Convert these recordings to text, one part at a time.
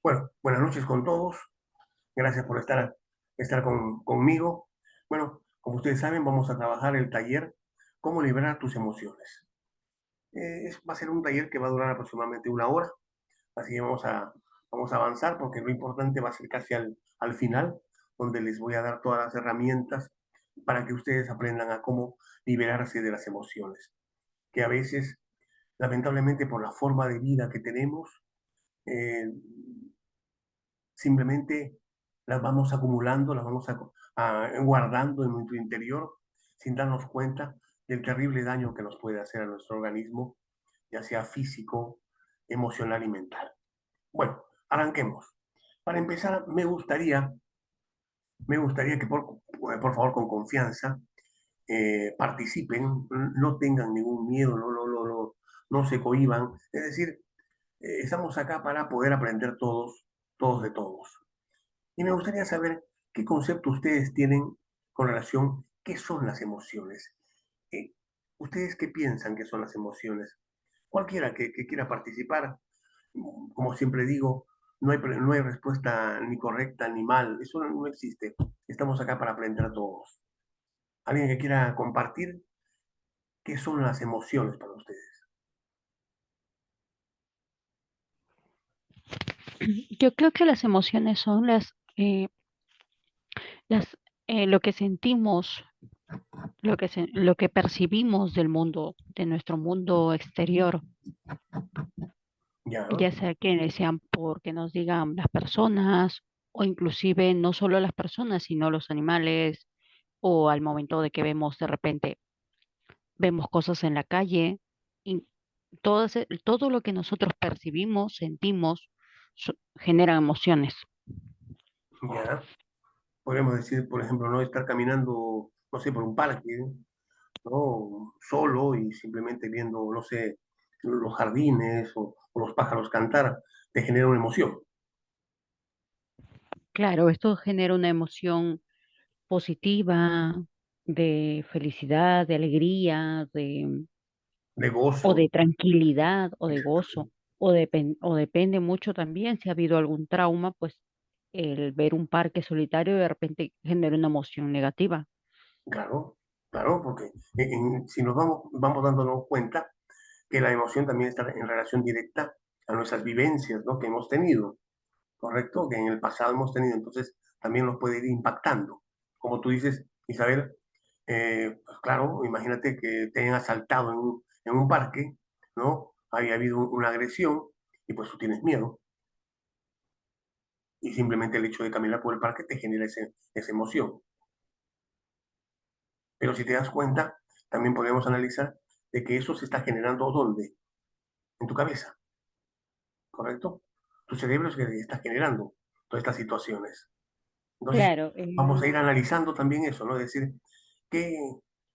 Bueno, buenas noches con todos. Gracias por estar conmigo. Bueno, como ustedes saben, vamos a trabajar el taller Cómo liberar tus emociones. Va a ser un taller que va a durar aproximadamente una hora, así que vamos a avanzar porque lo importante va a ser casi al final, donde les voy a dar todas las herramientas para que ustedes aprendan a cómo liberarse de las emociones, que a veces, lamentablemente por la forma de vida que tenemos, eh, simplemente las vamos acumulando, las vamos guardando en nuestro interior sin darnos cuenta del terrible daño que nos puede hacer a nuestro organismo, ya sea físico, emocional y mental. Bueno, arranquemos. Para empezar, me gustaría que por favor con confianza participen, no tengan ningún miedo, no se cohíban. Es decir, estamos acá para poder aprender todos de todos. Y me gustaría saber qué concepto ustedes tienen con relación a qué son las emociones. Eh, ¿Ustedes qué piensan que son las emociones? Cualquiera que quiera participar, como siempre digo, no hay respuesta ni correcta ni mal, eso no existe. Estamos acá para aprender todos. ¿Alguien que quiera compartir qué son las emociones para ustedes? Yo creo que las emociones son las, lo que sentimos, lo que percibimos del mundo, de nuestro mundo exterior, Ya, ya sea que sean porque nos digan las personas o inclusive no solo las personas, sino los animales o al momento de que vemos de repente, vemos cosas en la calle y todo lo que nosotros percibimos, sentimos, genera emociones. ya. Podríamos decir, por ejemplo, no estar caminando, no sé, por un parque, ¿no? Solo y simplemente viendo, no sé, los jardines o los pájaros cantar, te genera una emoción Claro, esto genera una emoción positiva, de felicidad, de alegría, de o gozo. de tranquilidad, o de gozo, o depende mucho también si ha habido algún trauma, pues el ver un parque solitario de repente genera una emoción negativa. Claro, claro, porque si nos vamos dándonos cuenta que la emoción también está en relación directa a nuestras vivencias, ¿no? Que hemos tenido, ¿correcto? Que en el pasado hemos tenido, entonces también nos puede ir impactando. Como tú dices, Isabel, pues claro, imagínate que te hayan asaltado en un parque, ¿no? Haya habido una agresión y pues tú tienes miedo y simplemente el hecho de caminar por el parque te genera esa emoción. Pero si te das cuenta, también podemos analizar de que eso se está generando ¿dónde? En tu cabeza, ¿correcto? Tu cerebro es el que está generando todas estas situaciones. Entonces, Claro, vamos a ir analizando también eso, ¿no? Es decir, qué,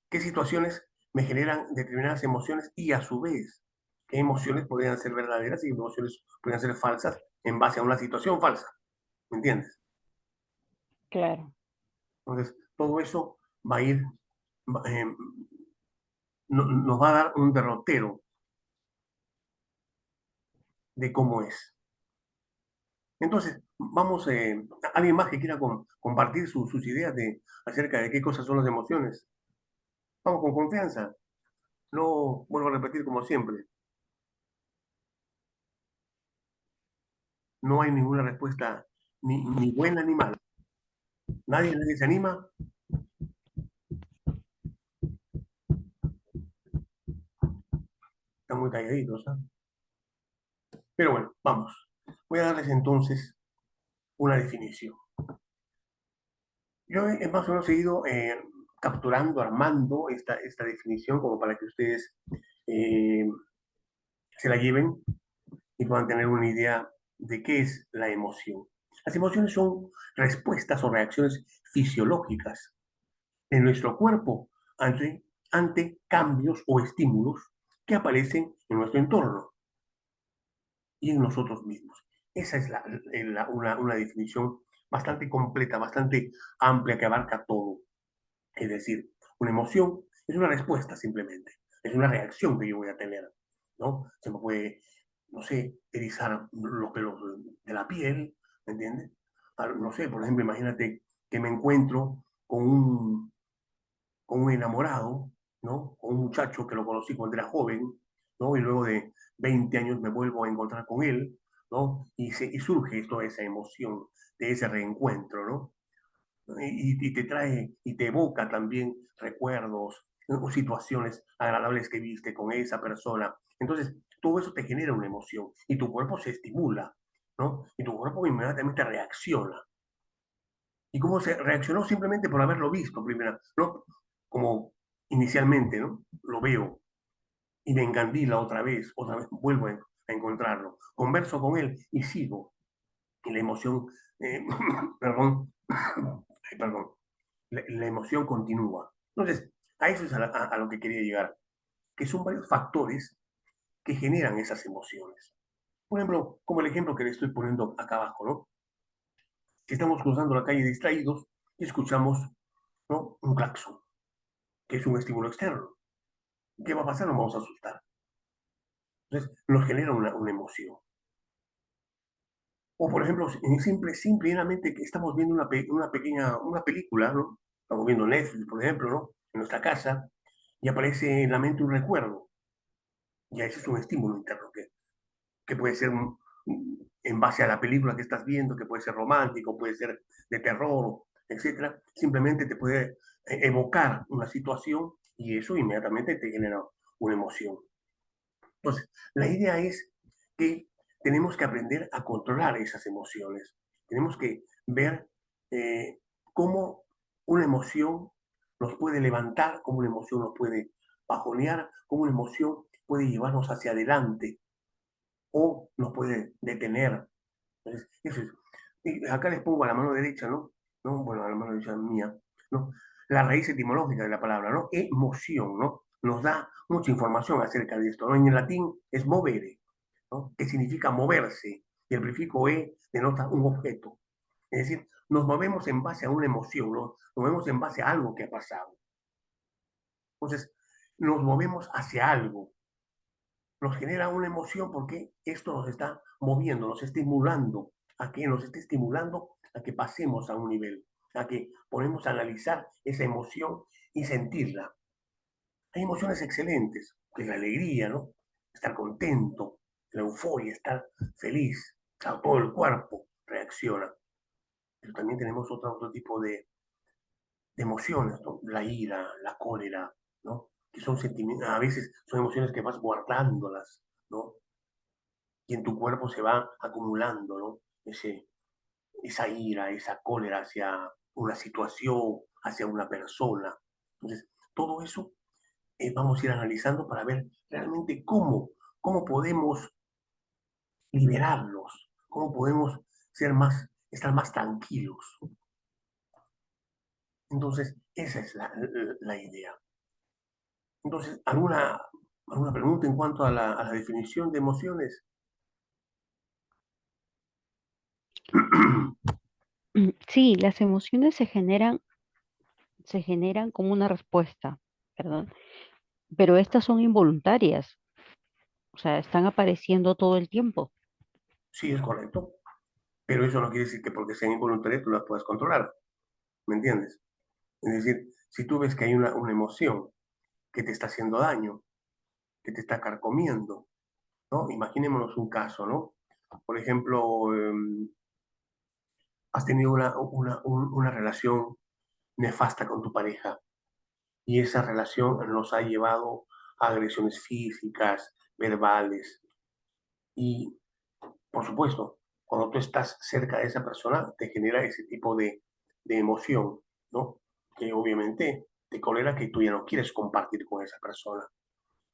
qué situaciones me generan determinadas emociones y a su vez, qué emociones podrían ser verdaderas y qué emociones podrían ser falsas en base a una situación falsa, ¿me entiendes? claro. Entonces, todo eso va a ir, va- eh, nos va a dar un derrotero de cómo es. Entonces, vamos, alguien más que quiera compartir sus ideas acerca de qué cosas son las emociones. Vamos con confianza. No vuelvo a repetir como siempre. No hay ninguna respuesta ni buena ni mala. Nadie se anima. Están muy calladitos, ¿ah? Pero bueno, vamos. Voy a darles entonces una definición. Yo he más o menos seguido capturando, armando esta definición como para que ustedes eh, se la lleven y puedan tener una idea de qué es la emoción. Las emociones son respuestas o reacciones fisiológicas de nuestro cuerpo ante cambios o estímulos que aparecen en nuestro entorno y en nosotros mismos. Esa es una definición bastante completa, bastante amplia que abarca todo. Es decir, una emoción es una respuesta simplemente, es una reacción que yo voy a tener, ¿no? Se me puede no sé, erizar los pelos de la piel, ¿me entiendes? No sé, por ejemplo, imagínate que me encuentro con un enamorado, ¿no? Con un muchacho que lo conocí cuando era joven, ¿no? Y luego de 20 años me vuelvo a encontrar con él, ¿no? Y surge toda esa emoción de ese reencuentro, ¿no? Y te trae y te evoca también recuerdos o situaciones agradables que viste con esa persona. Entonces, todo eso te genera una emoción y tu cuerpo se estimula, ¿no? Y tu cuerpo inmediatamente reacciona. ¿Y cómo se reaccionó? Simplemente por haberlo visto primero, ¿no? Como inicialmente, ¿no? Lo veo y me encandila otra vez vuelvo a encontrarlo. Converso con él y sigo. Y la emoción, perdón, perdón, la emoción continúa. Entonces, a eso es a lo que quería llegar, que son varios factores que generan esas emociones. Por ejemplo, como el ejemplo que le estoy poniendo acá abajo, ¿no? Si estamos cruzando la calle distraídos y escuchamos, ¿no? Un claxon, que es un estímulo externo. ¿Qué va a pasar? Nos vamos a asustar. Entonces, nos genera una emoción. O, por ejemplo, simplemente que estamos viendo una película, ¿no? Estamos viendo Netflix, por ejemplo, ¿no? En nuestra casa, y aparece en la mente un recuerdo. Ya ese es un estímulo interno que puede ser en base a la película que estás viendo, que puede ser romántico, puede ser de terror, etcétera. Simplemente te puede evocar una situación y eso inmediatamente te genera una emoción. Entonces, la idea es que tenemos que aprender a controlar esas emociones. Tenemos que ver eh, cómo una emoción nos puede levantar, cómo una emoción nos puede bajonear, cómo una emoción puede llevarnos hacia adelante o nos puede detener. Entonces, eso es. Y acá les pongo a la mano derecha, ¿no? ¿No? Bueno, a la mano derecha mía, ¿no? La raíz etimológica de la palabra, ¿no? Emoción, ¿no? Nos da mucha información acerca de esto, ¿no? En el latín es movere, ¿no? Que significa moverse, y el prefijo e denota un objeto. Es decir, nos movemos en base a una emoción, ¿no? Nos movemos en base a algo que ha pasado. Entonces, nos movemos hacia algo, nos genera una emoción porque esto nos está moviendo, nos está estimulando, a que nos esté estimulando a que pasemos a un nivel, a que ponemos a analizar esa emoción y sentirla. Hay emociones excelentes, que es la alegría, ¿no? Estar contento, la euforia, estar feliz, claro, todo el cuerpo reacciona. Pero también tenemos otro tipo de emociones, ¿no? La ira, la cólera, ¿no? Que son sentimientos, a veces son emociones que vas guardándolas, ¿no? Y en tu cuerpo se va acumulando, ¿no? Esa ira, esa cólera hacia una situación, hacia una persona. Entonces, todo eso vamos a ir analizando para ver realmente cómo podemos liberarlos, cómo podemos estar más tranquilos. Entonces, esa es la idea. Entonces, ¿alguna pregunta en cuanto a la definición de emociones? Sí, las emociones se generan como una respuesta, perdón, pero estas son involuntarias, o sea, están apareciendo todo el tiempo. Sí, es correcto, pero eso no quiere decir que porque sean involuntarias tú las puedas controlar, ¿me entiendes? Es decir, si tú ves que hay una emoción que te está haciendo daño, que te está carcomiendo, ¿no? Imaginémonos un caso, ¿no? Por ejemplo, has tenido una relación nefasta con tu pareja y esa relación nos ha llevado a agresiones físicas, verbales y, por supuesto, cuando tú estás cerca de esa persona te genera ese tipo de emoción, ¿no? Que obviamente te colera que tú ya no quieres compartir con esa persona.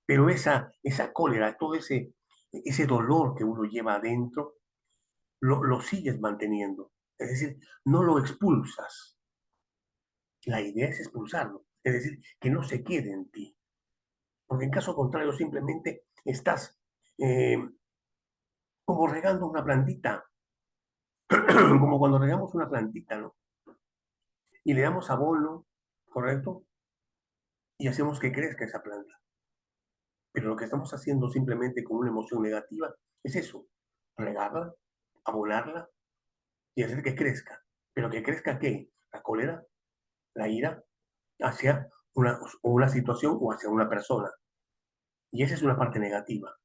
Pero esa cólera, todo ese dolor que uno lleva adentro, lo sigues manteniendo. Es decir, no lo expulsas. La idea es expulsarlo. Es decir, que no se quede en ti. Porque en caso contrario, simplemente estás eh, como regando una plantita, como cuando regamos una plantita, ¿no? Y le damos abono, ¿correcto? Y hacemos que crezca esa planta. Pero lo que estamos haciendo simplemente con una emoción negativa es eso, regarla, abonarla y hacer que crezca. ¿Pero que crezca qué? La cólera, la ira, hacia una situación o hacia una persona. Y esa es una parte negativa.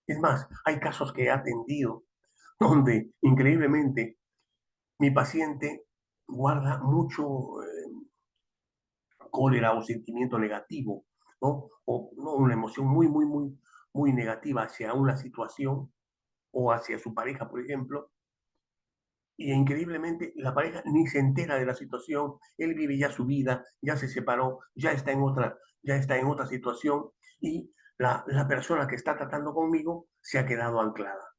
Es más, hay casos que he atendido donde increíblemente mi paciente guarda mucho cólera o sentimiento negativo, ¿no? O ¿no? Una emoción muy negativa hacia una situación o hacia su pareja, por ejemplo, y increíblemente la pareja ni se entera de la situación, él vive ya su vida, ya se separó, ya está en otra situación y la persona que está tratando conmigo se ha quedado anclada,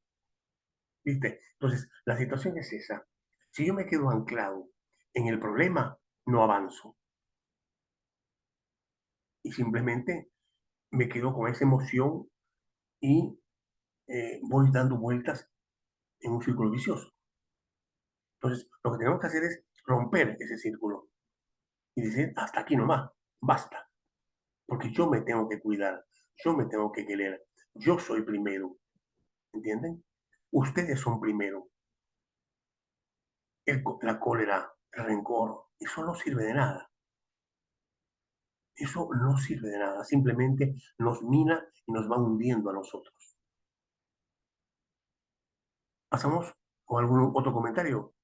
¿viste? Entonces, la situación es esa. Si yo me quedo anclado en el problema, no avanzo y simplemente me quedo con esa emoción y voy dando vueltas en un círculo vicioso. Entonces, lo que tenemos que hacer es romper ese círculo y decir, hasta aquí nomás, basta, porque yo me tengo que cuidar, yo me tengo que querer, yo soy primero, ¿entienden? Ustedes son primero. La cólera, el rencor, eso no sirve de nada. Eso no sirve de nada, simplemente nos mina y nos va hundiendo a nosotros. ¿Pasamos con algún otro comentario?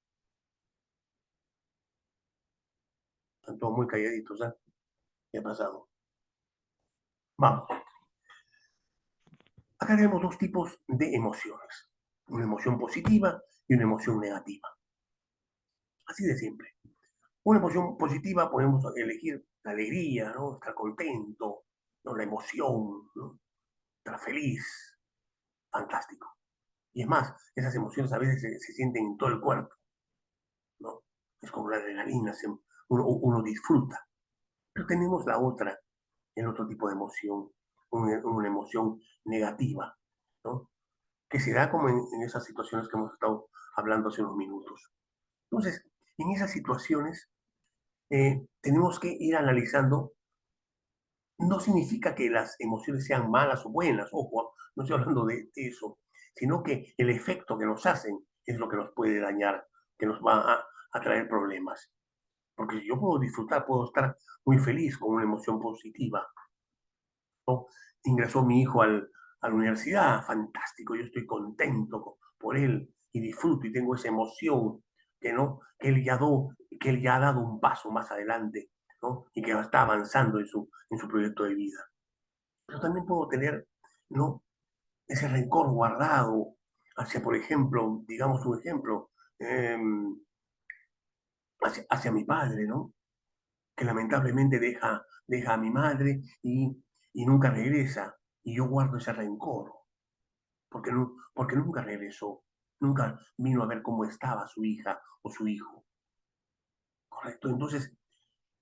Están todos muy calladitos, ¿eh? ¿Qué ha pasado? Vamos. Acá tenemos dos tipos de emociones. Una emoción positiva y una emoción negativa. Así de simple. Una emoción positiva podemos elegir la alegría, ¿no? Estar contento, ¿no? La emoción, ¿no? Estar feliz, fantástico. Y es más, esas emociones a veces se sienten en todo el cuerpo, ¿no? Es como la adrenalina, uno disfruta. Pero tenemos la otra, el otro tipo de emoción, una emoción negativa, ¿no? Que se da como en esas situaciones que hemos estado hablando hace unos minutos. Entonces, en esas situaciones tenemos que ir analizando. No significa que las emociones sean malas o buenas, ojo, no estoy hablando de eso, sino que el efecto que nos hacen es lo que nos puede dañar, que nos va a traer problemas. Porque si yo puedo disfrutar, puedo estar muy feliz con una emoción positiva, ¿no? Ingresó mi hijo a la universidad, fantástico, yo estoy contento por él y disfruto y tengo esa emoción que, ¿no? Que él ya ha dado un paso más adelante, ¿no? Y que está avanzando en su proyecto de vida. Pero también puedo tener, ¿no? Ese rencor guardado hacia, por ejemplo, digamos un ejemplo, eh, hacia mi padre, ¿no? Que lamentablemente deja a mi madre y nunca regresa. Y yo guardo ese rencor, porque, no, porque nunca regresó, nunca vino a ver cómo estaba su hija o su hijo, ¿correcto? Entonces,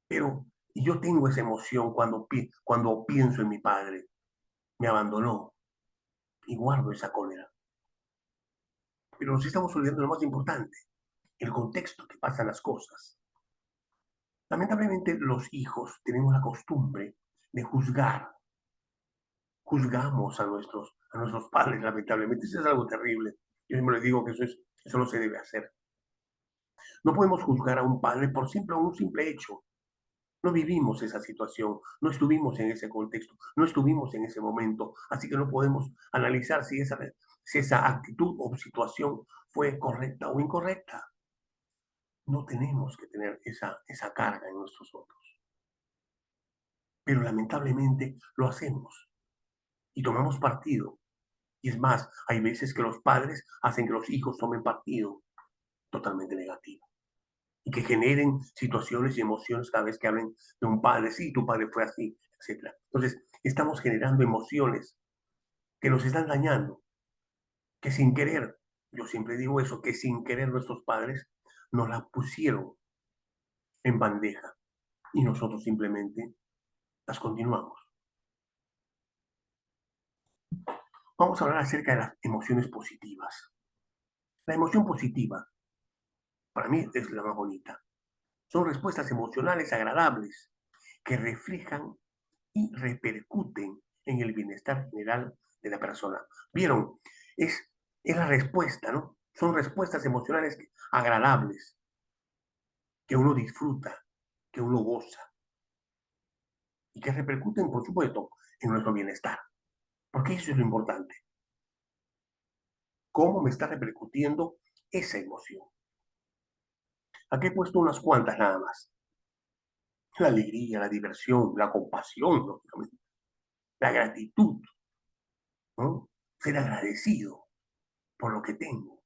pero yo tengo esa emoción cuando pienso en mi padre, me abandonó y guardo esa cólera. Pero nos estamos olvidando lo más importante, el contexto que pasan las cosas. Lamentablemente los hijos tenemos la costumbre de juzgar, juzgamos a nuestros padres, lamentablemente. Eso es algo terrible. Yo siempre les digo que eso no se debe hacer. No podemos juzgar a un padre por un simple hecho. No vivimos esa situación, no estuvimos en ese contexto, no estuvimos en ese momento, así que no podemos analizar si esa actitud o situación fue correcta o incorrecta. No tenemos que tener esa carga en nuestros hombros, pero lamentablemente lo hacemos y tomamos partido. Y es más, hay veces que los padres hacen que los hijos tomen partido totalmente negativo y que generen situaciones y emociones cada vez que hablen de un padre, sí, tu padre fue así, etcétera. Entonces, estamos generando emociones que nos están dañando, que sin querer, yo siempre digo eso, que sin querer nuestros padres nos las pusieron en bandeja y nosotros simplemente las continuamos. Vamos a hablar acerca de las emociones positivas. La emoción positiva, para mí, es la más bonita. Son respuestas emocionales agradables que reflejan y repercuten en el bienestar general de la persona. ¿Vieron? Es la respuesta, ¿no? Son respuestas emocionales agradables, que uno disfruta, que uno goza y que repercuten, por supuesto, en nuestro bienestar. Porque eso es lo importante. ¿Cómo me está repercutiendo esa emoción? Aquí he puesto unas cuantas nada más. La alegría, la diversión, la compasión, lógicamente, la gratitud, ¿no? Ser agradecido por lo que tengo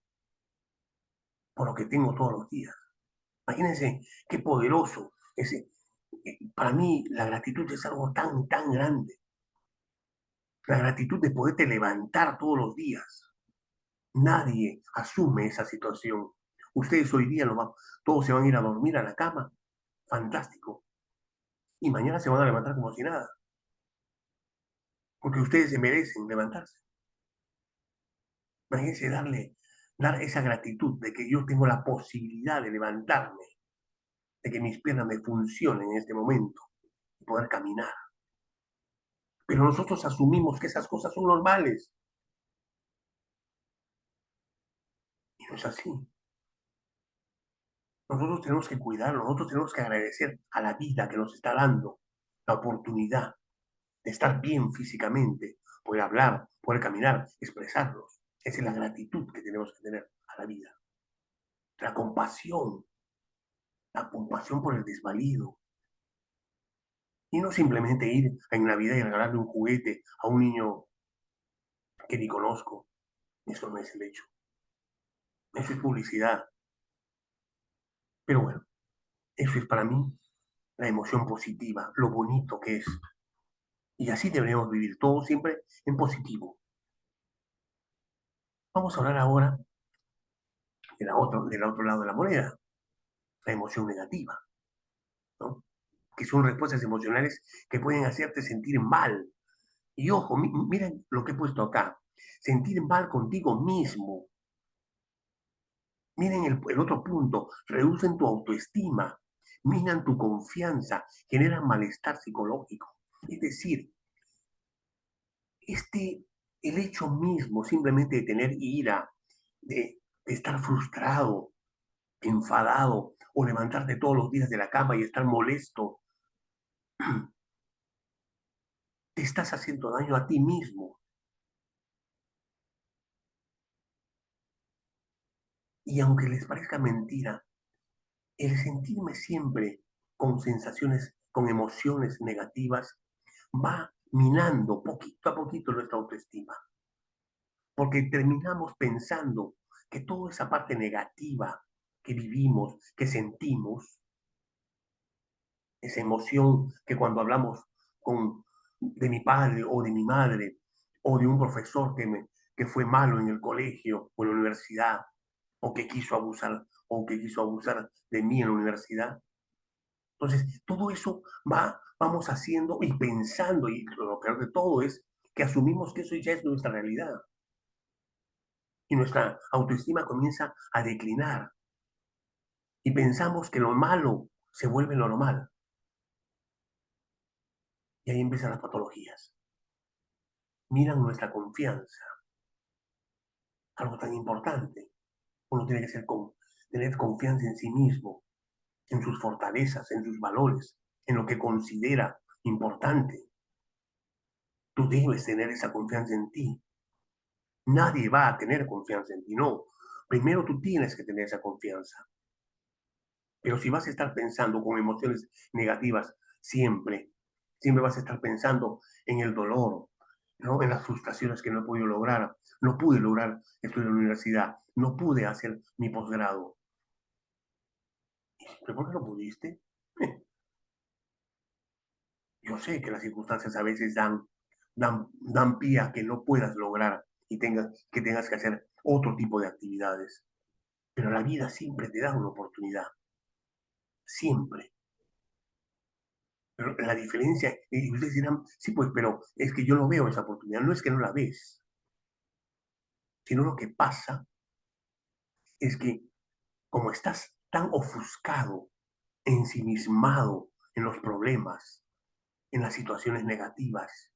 todos los días. Imagínense qué poderoso ese. Para mí la gratitud es algo tan, tan grande. La gratitud de poderte levantar todos los días. Nadie asume esa situación. Ustedes hoy día todos se van a ir a dormir a la cama. Fantástico. Y mañana se van a levantar como si nada. Porque ustedes se merecen levantarse. Imagínense dar esa gratitud de que yo tengo la posibilidad de levantarme, de que mis piernas me funcionen en este momento y poder caminar. Pero nosotros asumimos que esas cosas son normales. Y no es así. Nosotros tenemos que cuidarlo, nosotros tenemos que agradecer a la vida que nos está dando la oportunidad de estar bien físicamente, poder hablar, poder caminar, expresarnos. Esa es la gratitud que tenemos que tener a la vida. La compasión por el desvalido. Y no simplemente ir en Navidad y regalarle un juguete a un niño que ni conozco. Eso no es el hecho. Eso es publicidad. Pero bueno, eso es para mí la emoción positiva, lo bonito que es. Y así deberíamos vivir todo siempre en positivo. Vamos a hablar ahora del otro lado de la moneda, la emoción negativa, ¿no? Que son respuestas emocionales que pueden hacerte sentir mal. Y ojo, miren lo que he puesto acá, sentir mal contigo mismo. Miren el otro punto, reducen tu autoestima, minan tu confianza, generan malestar psicológico. Es decir, este, el hecho mismo simplemente de tener ira, de estar frustrado, enfadado o levantarte todos los días de la cama y estar molesto, te estás haciendo daño a ti mismo. Y aunque les parezca mentira, el sentirme siempre con sensaciones, con emociones negativas, va minando poquito a poquito nuestra autoestima. Porque terminamos pensando que toda esa parte negativa que vivimos, que sentimos, esa emoción que cuando hablamos de mi padre o de mi madre o de un profesor que fue malo en el colegio o en la universidad o que quiso abusar de mí en la universidad. Entonces, todo eso vamos haciendo y pensando, y lo peor de todo es que asumimos que eso ya es nuestra realidad. Y nuestra autoestima comienza a declinar. Y pensamos que lo malo se vuelve normal. Y ahí empiezan las patologías. Miran nuestra confianza, algo tan importante. Uno tiene que tener confianza en sí mismo, en sus fortalezas, en sus valores, en lo que considera importante. Tú debes tener esa confianza en ti. Nadie va a tener confianza en ti, no. Primero tú tienes que tener esa confianza. Pero si vas a estar pensando con emociones negativas siempre, siempre vas a estar pensando en el dolor, ¿no? En las frustraciones que no he podido lograr. No pude lograr estudiar en la universidad, no pude hacer mi posgrado. ¿Pero por qué no pudiste? Yo sé que las circunstancias a veces dan pie a que no puedas lograr y que tengas que hacer otro tipo de actividades. Pero la vida siempre te da una oportunidad, siempre. Pero la diferencia, y ustedes dirán, sí, pues, pero es que yo no veo esa oportunidad. No es que no la ves, sino lo que pasa es que como estás tan ofuscado, ensimismado en los problemas, en las situaciones negativas,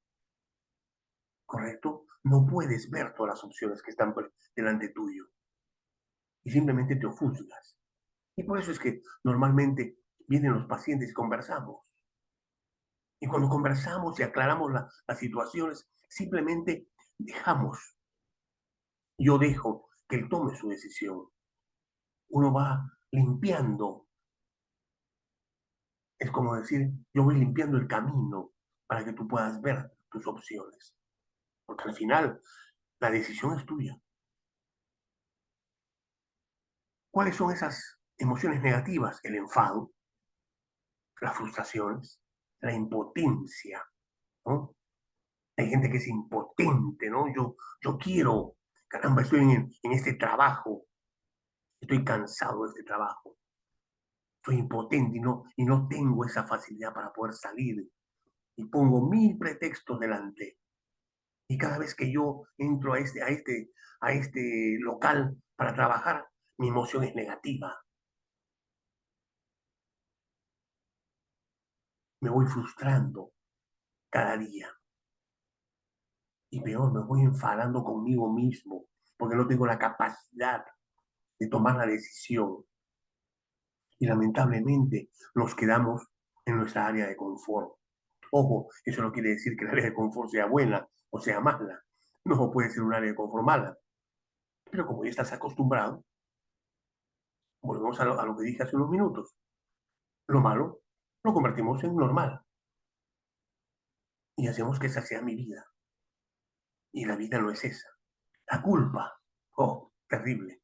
¿correcto? No puedes ver todas las opciones que están delante tuyo y simplemente te ofuscas. Y por eso es que normalmente vienen los pacientes y conversamos. Y cuando conversamos y aclaramos las situaciones, simplemente dejamos, yo dejo que él tome su decisión. Uno va limpiando, es como decir, yo voy limpiando el camino para que tú puedas ver tus opciones. Porque al final la decisión es tuya. ¿Cuáles son esas emociones negativas? El enfado, las frustraciones, la impotencia, ¿no? Hay gente que es impotente, ¿no? Yo quiero, caramba, estoy en este trabajo, estoy cansado de este trabajo, estoy impotente y no tengo esa facilidad para poder salir y pongo mil pretextos delante. Y cada vez que yo entro a este local para trabajar, mi emoción es negativa. Me voy frustrando cada día. Y peor, me voy enfadando conmigo mismo porque no tengo la capacidad de tomar la decisión. Y lamentablemente nos quedamos en nuestra área de confort. Ojo, eso no quiere decir que el área de confort sea buena o sea mala. No puede ser un área de confort mala. Pero como ya estás acostumbrado, volvemos a lo que dije hace unos minutos. Lo malo lo convertimos en normal y hacemos que esa sea mi vida. Y la vida no es esa. La culpa, oh, terrible.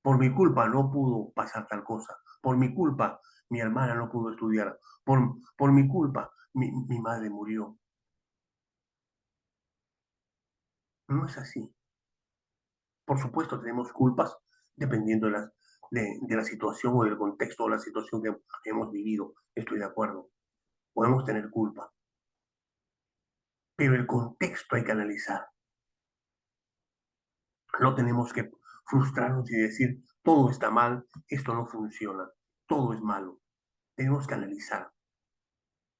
Por mi culpa no pudo pasar tal cosa. Por mi culpa mi hermana no pudo estudiar. Por mi culpa mi madre murió. No es así. Por supuesto tenemos culpas dependiendo de la situación o del contexto o la situación que hemos vivido. Estoy de acuerdo. Podemos tener culpa. Pero el contexto hay que analizar. No tenemos que frustrarnos y decir, todo está mal, esto no funciona, todo es malo. Tenemos que analizar.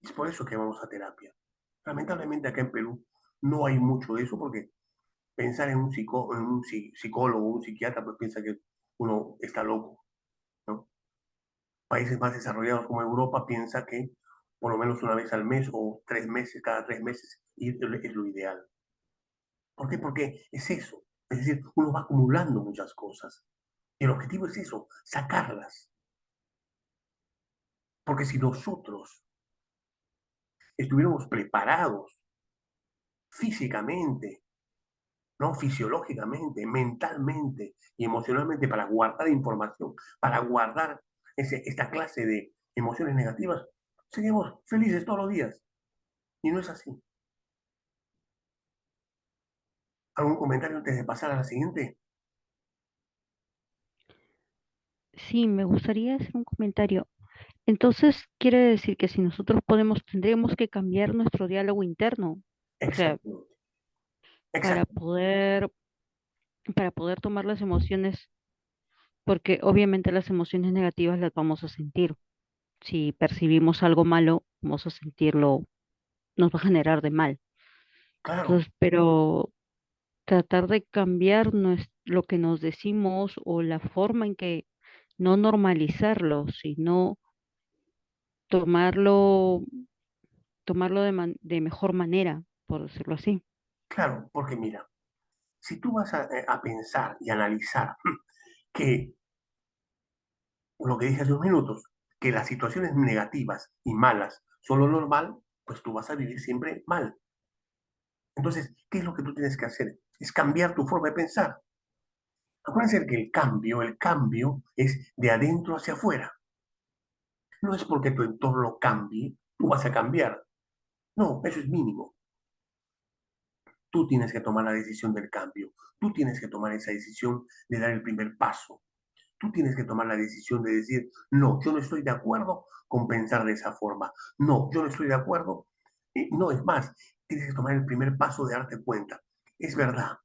Es por eso que vamos a terapia. Lamentablemente acá en Perú no hay mucho de eso porque pensar en en un psicólogo o un psiquiatra pues piensa que uno está loco, ¿no? Países más desarrollados como Europa piensa que por lo menos una vez al mes o 3 meses, cada 3 meses es lo ideal. ¿Por qué? Porque es eso. Es decir, uno va acumulando muchas cosas. Y el objetivo es eso, sacarlas. Porque si nosotros estuviéramos preparados físicamente, ¿no? Fisiológicamente, mentalmente y emocionalmente para guardar información, para guardar esta clase de emociones negativas, seríamos felices todos los días. Y no es así. ¿Algún comentario antes de pasar a la siguiente? Sí, me gustaría hacer un comentario. Entonces, quiere decir que si nosotros podemos, tendríamos que cambiar nuestro diálogo interno, o sea, Exactamente. para Exacto. poder, para poder tomar las emociones, porque obviamente las emociones negativas las vamos a sentir. Si percibimos algo malo, vamos a sentirlo, nos va a generar de mal. Claro, Entonces, pero tratar de cambiar lo que nos decimos o la forma en que no normalizarlo, sino tomarlo, tomarlo de mejor manera, por decirlo así. claro, porque mira, si tú vas a pensar y analizar que lo que dije hace unos minutos, que las situaciones negativas y malas son lo normal, pues tú vas a vivir siempre mal. Entonces, ¿qué es lo que tú tienes que hacer? Es cambiar tu forma de pensar. Acuérdense que el cambio es de adentro hacia afuera. No es porque tu entorno cambie, tú vas a cambiar. No, eso es mínimo. Tú tienes que tomar la decisión del cambio. Tú tienes que tomar esa decisión de dar el primer paso. Tú tienes que tomar la decisión de decir, no, yo no estoy de acuerdo con pensar de esa forma. No, yo no estoy de acuerdo. No, es más, tienes que tomar el primer paso de darte cuenta. Es verdad,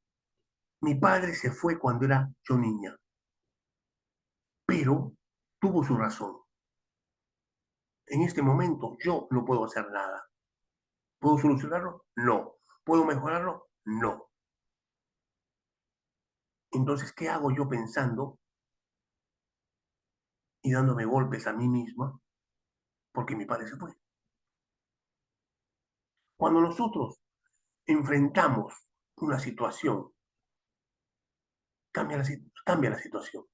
mi padre se fue cuando era yo niña, pero tuvo su razón. En este momento yo no puedo hacer nada. ¿Puedo solucionarlo? No. ¿Puedo mejorarlo? No. Entonces, ¿qué hago yo pensando y dándome golpes a mí misma porque mi padre se fue? Cuando nosotros enfrentamos una situación, cambia la situación.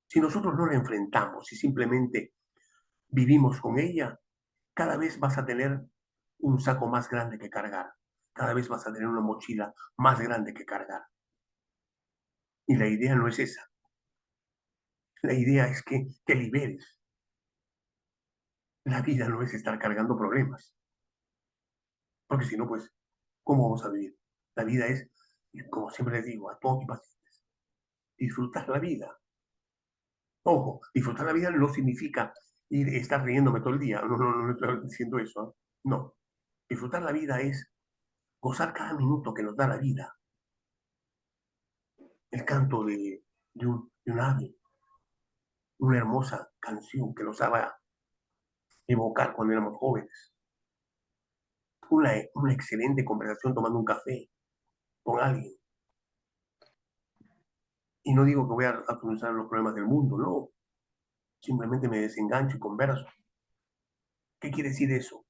Si nosotros no la enfrentamos y simplemente vivimos con ella, cada vez vas a tener un saco más grande que cargar. Cada vez vas a tener una mochila más grande que cargar. Y la idea no es esa. La idea es que te liberes. La vida no es estar cargando problemas. Porque si no, pues, ¿cómo vamos a vivir? La vida es, como siempre les digo a todos mis pacientes, disfrutar la vida. Ojo, disfrutar la vida no significa estar riéndome todo el día. No estoy diciendo eso. No. Disfrutar la vida es gozar cada minuto que nos da la vida. El canto de un ave, una hermosa canción que nos haga evocar cuando éramos jóvenes. Una excelente conversación tomando un café con alguien. Y no digo que voy a solucionar los problemas del mundo, no. Simplemente me desengancho y converso. ¿Qué quiere decir eso?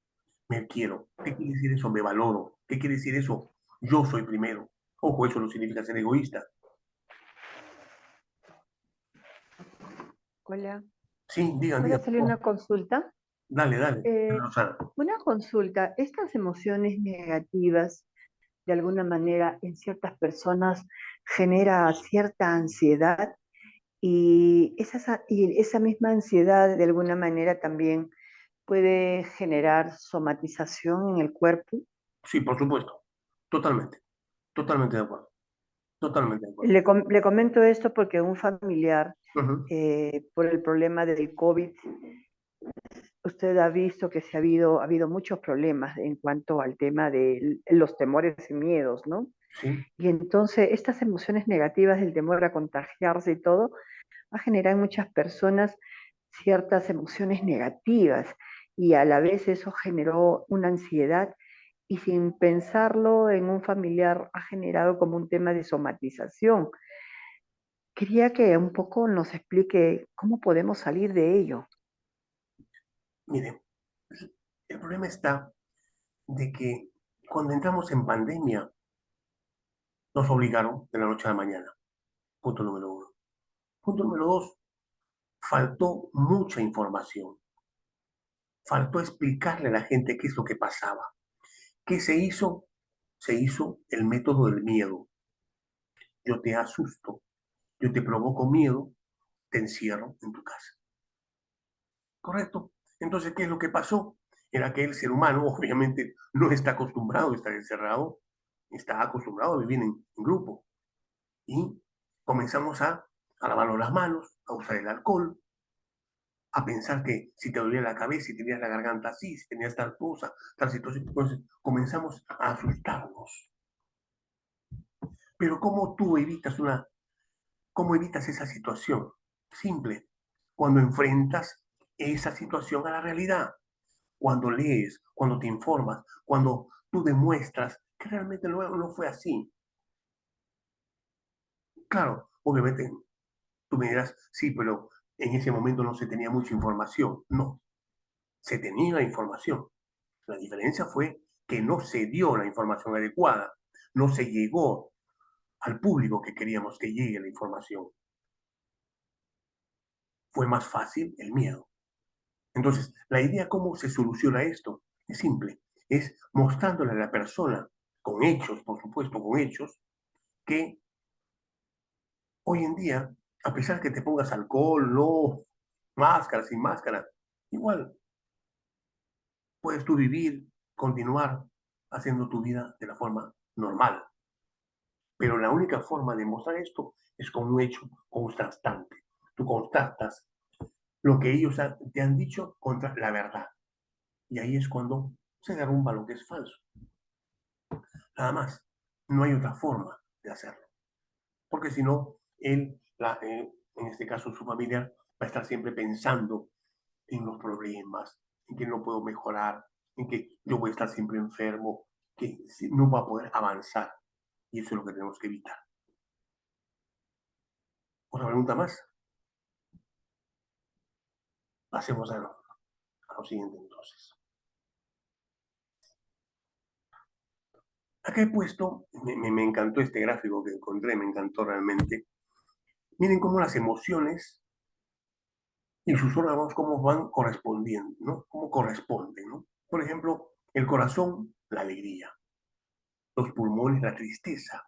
Me quiero. ¿Qué quiere decir eso? Me valoro. ¿Qué quiere decir eso? Yo soy primero. Ojo, eso no significa ser egoísta. Hola, Sí, digan, ¿puedo digan. hacerle una consulta? Dale, dale. Eh, Rosana. una consulta, estas emociones negativas, de alguna manera, en ciertas personas genera cierta ansiedad y esa misma ansiedad, de alguna manera, también puede generar somatización en el cuerpo. Sí, por supuesto. Totalmente. Totalmente de acuerdo. Totalmente de acuerdo. Le comento esto porque un familiar, Ujú. por el problema del COVID, usted ha visto que ha habido muchos problemas en cuanto al tema de los temores y miedos, ¿no? Sí, Y entonces estas emociones negativas, el temor a contagiarse y todo, va a generar en muchas personas ciertas emociones negativas y a la vez eso generó una ansiedad y sin pensarlo en un familiar ha generado como un tema de somatización. Quería que un poco nos explique cómo podemos salir de ello. miren, el problema está de que cuando entramos en pandemia nos obligaron de la noche a la mañana. Punto número uno. Punto número dos, faltó mucha información. Faltó explicarle a la gente qué es lo que pasaba. ¿Qué se hizo? Se hizo el método del miedo. Yo te asusto, yo te provoco miedo, te encierro en tu casa. ¿Correcto? Entonces, ¿qué es lo que pasó? Era que el ser humano, obviamente, no está acostumbrado a estar encerrado, está acostumbrado a vivir en grupo. Y comenzamos a lavarnos las manos, a usar el alcohol, a pensar que si te dolía la cabeza, si tenías la garganta así, si tenías tal cosa, tal situación. Entonces comenzamos a asustarnos. Pero cómo evitas esa situación? Simple. Cuando enfrentas esa situación a la realidad, cuando lees, cuando te informas, cuando tú demuestras que realmente no fue así. Claro, obviamente tú me dirás, sí, pero en ese momento no se tenía mucha información. No, se tenía la información. La diferencia fue que no se dio la información adecuada, no se llegó al público que queríamos que llegue la información. Fue más fácil el miedo. Entonces, la idea cómo se soluciona esto es simple, es mostrándole a la persona, con hechos, por supuesto, con hechos, que hoy en día, a pesar de que te pongas alcohol, no, máscara, sin máscara, igual puedes tú vivir, continuar haciendo tu vida de la forma normal. Pero la única forma de mostrar esto es con un hecho constante. Tú constatas lo que ellos te han dicho contra la verdad. Y ahí es cuando se derrumba lo que es falso. Nada más. No hay otra forma de hacerlo. Porque si no, en este caso su familiar, va a estar siempre pensando en los problemas, en que no puedo mejorar, en que yo voy a estar siempre enfermo. que no va a poder avanzar. Y eso es lo que tenemos que evitar. ¿Otra pregunta más? Pasemos a lo siguiente entonces. Acá he puesto, me encantó este gráfico que encontré, me encantó realmente. Miren cómo las emociones y sus órganos cómo van correspondiendo, ¿no? Cómo corresponden, ¿no? Por ejemplo, el corazón, la alegría, los pulmones, la tristeza.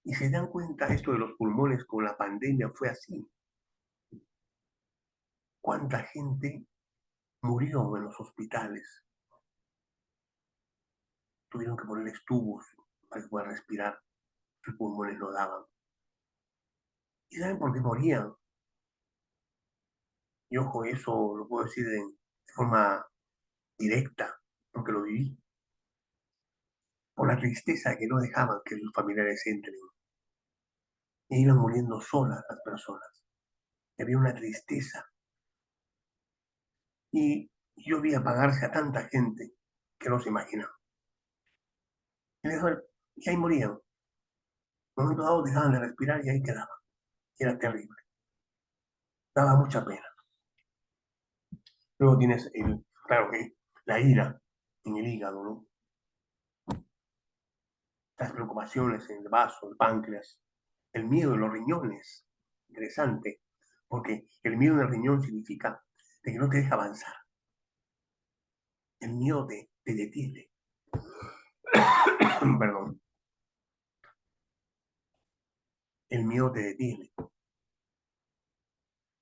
Y se dan cuenta, esto de los pulmones con la pandemia fue así. ¿Cuánta gente murió en los hospitales? Tuvieron que ponerles tubos para que puedan respirar. Sus pulmones no daban. ¿Y saben por qué morían? Y ojo, eso lo puedo decir de forma directa, porque lo viví. Por la tristeza que no dejaban que sus familiares entren. E iban muriendo solas las personas. Había una tristeza. Y yo vi apagarse a tanta gente que no se imagina. Y ahí morían. En un momento dado dejaban de respirar y ahí quedaban. Era terrible. Daba mucha pena. Luego tienes, claro que la ira en el hígado, ¿no? Las preocupaciones en el vaso, el páncreas, el miedo en los riñones. Interesante, porque el miedo en el riñón significa de que no te deja avanzar. El miedo te detiene. Perdón. El miedo te detiene.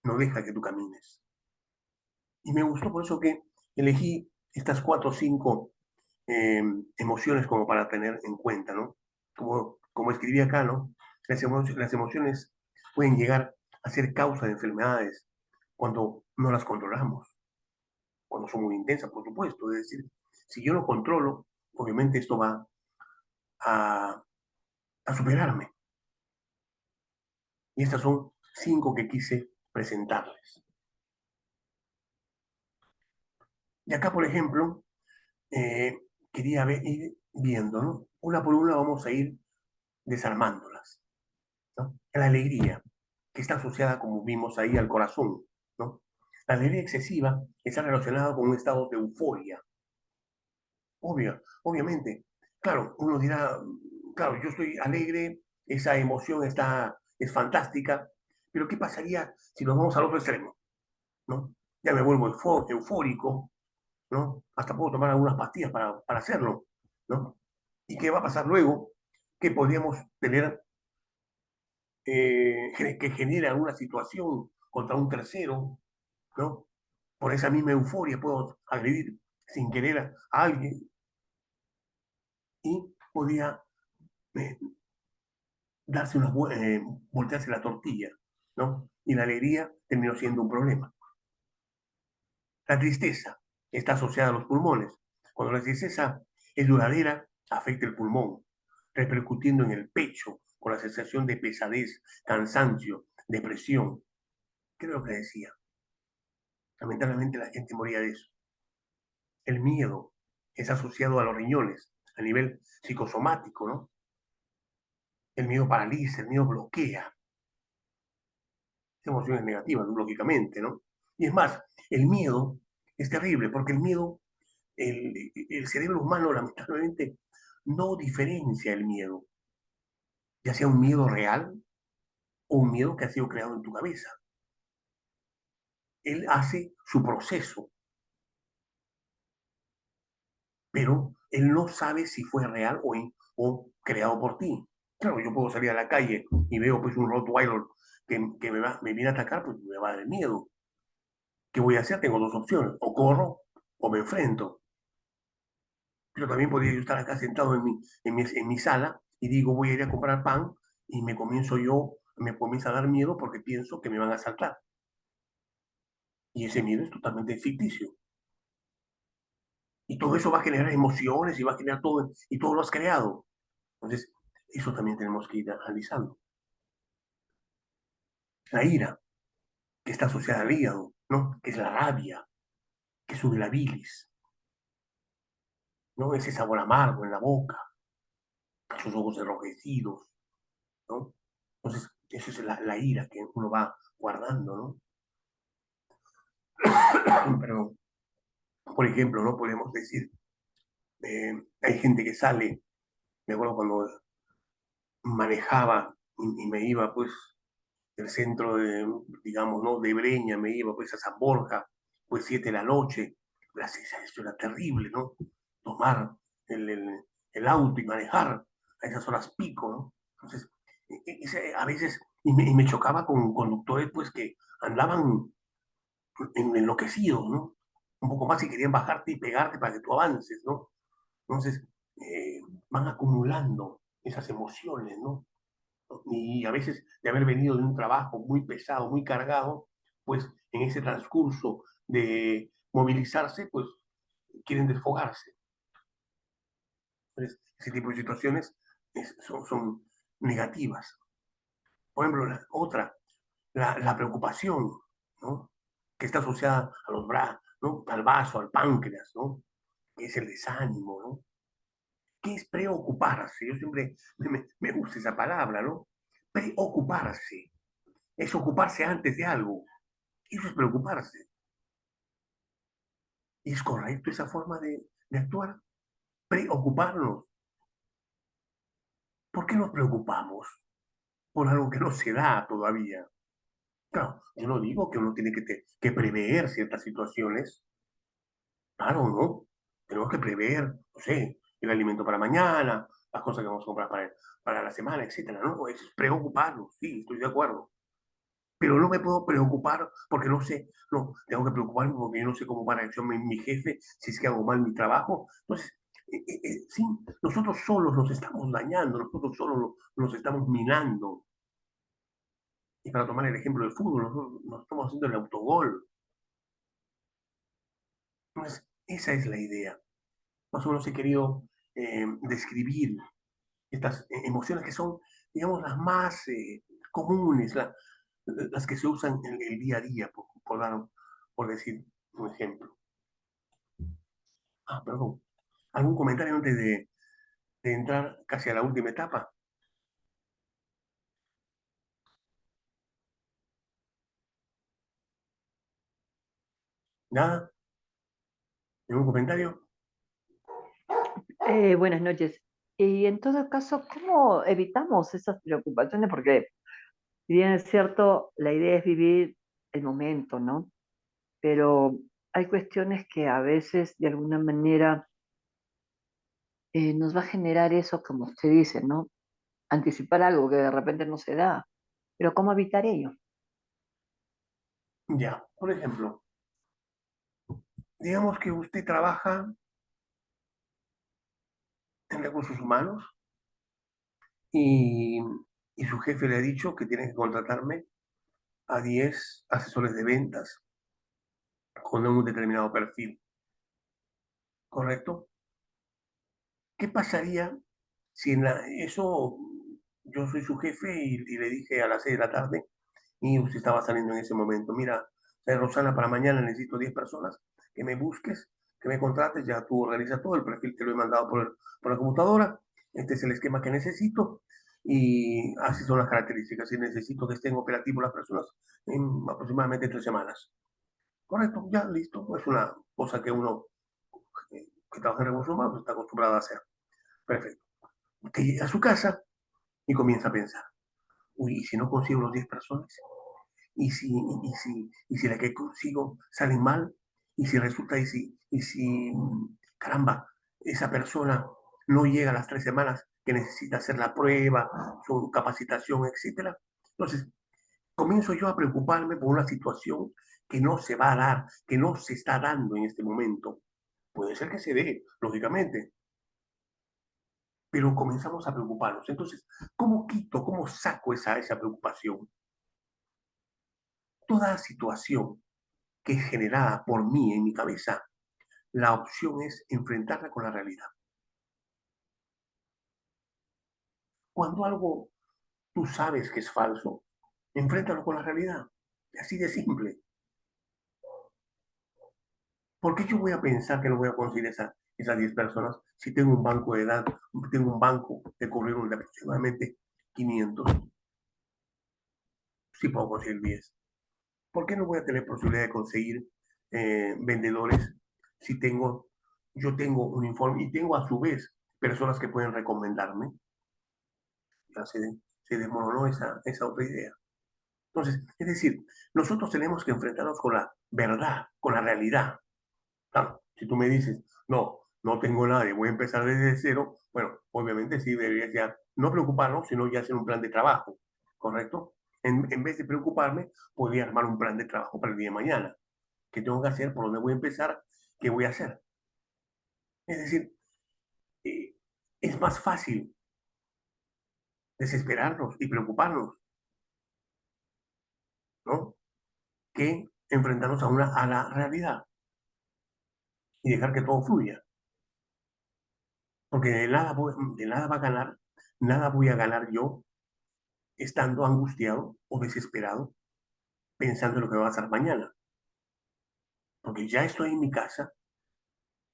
No deja que tú camines. Y me gustó por eso que elegí estas 4 o 5 emociones como para tener en cuenta, ¿no? Como escribí acá, ¿no? Las emociones pueden llegar a ser causa de enfermedades cuando no las controlamos, cuando son muy intensas, por supuesto. Es decir, si yo no controlo, obviamente esto va a, a superarme. Y estas son 5 que quise presentarles. Y acá, por ejemplo, quería ir viendo, ¿no? Una por una vamos a ir desarmándolas, ¿no? La alegría, que está asociada, como vimos ahí, al corazón, ¿no? La alegría excesiva está relacionada con un estado de euforia. Obviamente. Claro, uno dirá, claro, yo estoy alegre, esa emoción es fantástica, pero ¿qué pasaría si nos vamos al otro extremo? ¿No? Ya me vuelvo eufórico, ¿no? Hasta puedo tomar algunas pastillas para hacerlo, ¿no? ¿Y qué va a pasar luego? Que podríamos tener que genera alguna situación contra un tercero, ¿no? Por esa misma euforia puedo agredir sin querer a alguien y podría eh, darse voltearse la tortilla, ¿no? Y la alegría terminó siendo un problema. La tristeza está asociada a los pulmones. Cuando la tristeza es duradera, afecta el pulmón, repercutiendo en el pecho con la sensación de pesadez, cansancio, depresión. ¿Qué es lo que decía? Lamentablemente la gente moría de eso. El miedo es asociado a los riñones a nivel psicosomático, ¿no? El miedo paraliza, el miedo bloquea. Emociones negativas, lógicamente, ¿no? Y es más, el miedo es terrible porque el miedo, el cerebro humano lamentablemente no diferencia el miedo, ya sea un miedo real o un miedo que ha sido creado en tu cabeza. Él hace su proceso, pero él no sabe si fue real o creado por ti. Claro, yo puedo salir a la calle y veo pues un Rottweiler que me viene a atacar, pues me va a dar miedo. ¿Qué voy a hacer? Tengo 2 opciones, o corro o me enfrento. Pero también podría yo estar acá sentado en mi sala y digo, voy a ir a comprar pan y me comienza a dar miedo porque pienso que me van a asaltar. Y ese miedo es totalmente ficticio. Y todo eso va a generar emociones y va a generar todo, y todo lo has creado. Entonces, eso también tenemos que ir analizando. La ira, que está asociada al hígado, ¿no? Que es la rabia, que sube la bilis. ¿no? Ese sabor amargo en la boca, sus ojos enrojecidos, ¿no? Entonces, esa es la ira que uno va guardando, ¿no? Pero, por ejemplo, no podemos decir, hay gente que sale, me acuerdo cuando manejaba y me iba, pues, del centro de, digamos, ¿no? De Breña, me iba, pues, a San Borja, pues, 7 de la noche, eso era terrible, ¿no? Tomar el, el, el auto y manejar a esas horas pico, ¿no? Entonces, a veces, y me chocaba con conductores, pues, que andaban enloquecidos, ¿no? Un poco más y querían bajarte y pegarte para que tú avances, ¿no? Entonces, eh, van acumulando esas emociones, ¿no? Y a veces de haber venido de un trabajo muy pesado, muy cargado, pues en ese transcurso de movilizarse, pues quieren desfogarse. Entonces, ese tipo de situaciones son negativas. Por ejemplo, la preocupación, ¿no? Que está asociada a los brazos, ¿no? Al vaso, al páncreas, ¿no? Que es el desánimo, ¿no? ¿Qué es preocuparse? Yo siempre me gusta esa palabra, ¿no? Preocuparse. Es ocuparse antes de algo. Eso es preocuparse. ¿Y es correcto esa forma de actuar? Preocuparnos. ¿Por qué nos preocupamos? Por algo que no se da todavía. Claro, yo no digo que uno tiene que prever ciertas situaciones. Claro, ¿no? Tenemos que prever, no sé, el alimento para mañana, las cosas que vamos a comprar para la semana, etcétera, ¿no? Eso es preocuparnos, sí, estoy de acuerdo. Pero no me puedo preocupar porque no sé, no, tengo que preocuparme porque yo no sé cómo va a reaccionar mi jefe si es que hago mal mi trabajo. Entonces, sí, nosotros solos nos estamos dañando, nosotros solos nos estamos minando. Y para tomar el ejemplo del fútbol, nosotros nos estamos haciendo el autogol. Entonces, esa es la idea. Más o menos he querido describir estas emociones que son, digamos, las más comunes, las que se usan en el día a día, por decir un ejemplo. Ah, perdón. ¿Algún comentario antes de entrar casi a la última etapa? ¿Nada? ¿Ningún comentario? Buenas noches. Y en todo caso, ¿cómo evitamos esas preocupaciones? Porque, si bien es cierto, la idea es vivir el momento, ¿no? Pero hay cuestiones que a veces, de alguna manera, nos va a generar eso, como usted dice, ¿no? Anticipar algo que de repente no se da. Pero ¿cómo evitar ello? Ya, por ejemplo, digamos que usted trabaja en recursos humanos y, y su jefe le ha dicho que tiene que contratarme a 10 asesores de ventas con un determinado perfil, ¿correcto? ¿Qué pasaría si eso yo soy su jefe y le dije a las 6 de la tarde y usted estaba saliendo en ese momento? Mira, Rosana, para mañana necesito 10 personas, que me busques, que me contrates, ya tú organizas todo, el perfil te lo he mandado por la computadora, este es el esquema que necesito y así son las características. Y necesito que estén operativos las personas en aproximadamente 3 semanas. Correcto, ya listo, es una cosa que uno que trabaja en recursos humanos está acostumbrado a hacer. Perfecto. Usted llega a su casa y comienza a pensar, uy, ¿y si no consigo los 10 personas? ¿Y si la que consigo salen mal? ¿Y si resulta, caramba, esa persona no llega a las 3 semanas que necesita hacer la prueba, su capacitación, etcétera? Entonces, comienzo yo a preocuparme por una situación que no se va a dar, que no se está dando en este momento. Puede ser que se dé, lógicamente, pero comenzamos a preocuparnos. Entonces, ¿cómo quito, cómo saco esa preocupación? Toda situación que es generada por mí en mi cabeza, la opción es enfrentarla con la realidad. Cuando algo tú sabes que es falso, enfréntalo con la realidad. Así de simple. ¿Por qué yo voy a pensar que lo voy a conseguir esa? esas 10 personas, si tengo un banco de edad, tengo un banco de currículum de aproximadamente 500, sí puedo conseguir 10. ¿Por qué no voy a tener posibilidad de conseguir vendedores si yo tengo un informe y tengo a su vez personas que pueden recomendarme? Ya se desmoronó esa otra idea. Entonces, es decir, nosotros tenemos que enfrentarnos con la verdad, con la realidad. Claro, si tú me dices, no, no tengo nada y voy a empezar desde cero, bueno, obviamente sí deberías ya no preocuparnos, sino ya hacer un plan de trabajo, ¿correcto? En vez de preocuparme, podría armar un plan de trabajo para el día de mañana. ¿Qué tengo que hacer? ¿Por dónde voy a empezar? ¿Qué voy a hacer? Es decir, eh, es más fácil desesperarnos y preocuparnos, ¿no? Que enfrentarnos a la realidad y dejar que todo fluya. Porque de nada va a ganar, nada voy a ganar yo estando angustiado o desesperado pensando en lo que va a pasar mañana. Porque ya estoy en mi casa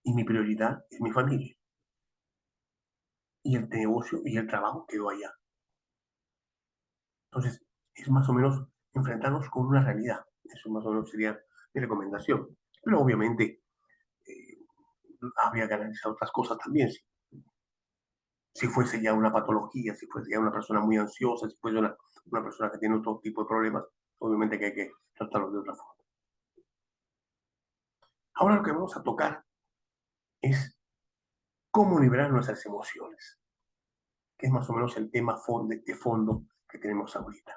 y mi prioridad es mi familia. Y el negocio y el trabajo quedó allá. Entonces, es más o menos enfrentarnos con una realidad. Eso más o menos sería mi recomendación. Pero obviamente eh, habría que analizar otras cosas también. Si fuese ya una patología, si fuese ya una persona muy ansiosa, si fuese una persona que tiene otro tipo de problemas, obviamente que hay que tratarlo de otra forma. Ahora lo que vamos a tocar es cómo liberar nuestras emociones, que es más o menos el tema de fondo que tenemos ahorita.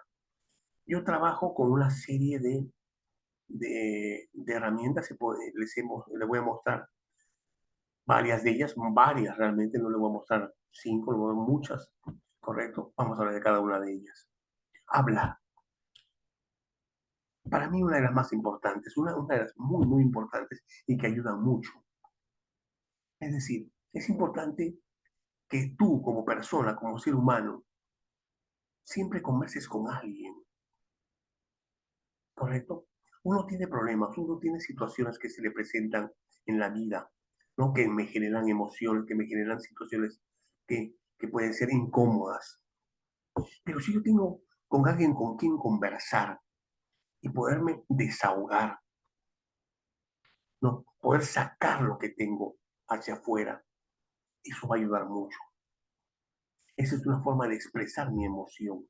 Yo trabajo con una serie de herramientas, les voy a mostrar varias de ellas, varias realmente, no les voy a mostrar 5, les voy a mostrar muchas, ¿correcto? Vamos a hablar de cada una de ellas. Hablar. Para mí una de las más importantes, una de las muy, muy importantes y que ayudan mucho. Es decir, es importante que tú como persona, como ser humano, siempre converses con alguien, ¿correcto? Uno tiene problemas, uno tiene situaciones que se le presentan en la vida, ¿no? Que me generan emociones, que me generan situaciones que pueden ser incómodas. Pero si yo tengo con alguien con quien conversar y poderme desahogar, ¿no? Poder sacar lo que tengo hacia afuera, eso va a ayudar mucho. Esa es una forma de expresar mi emoción.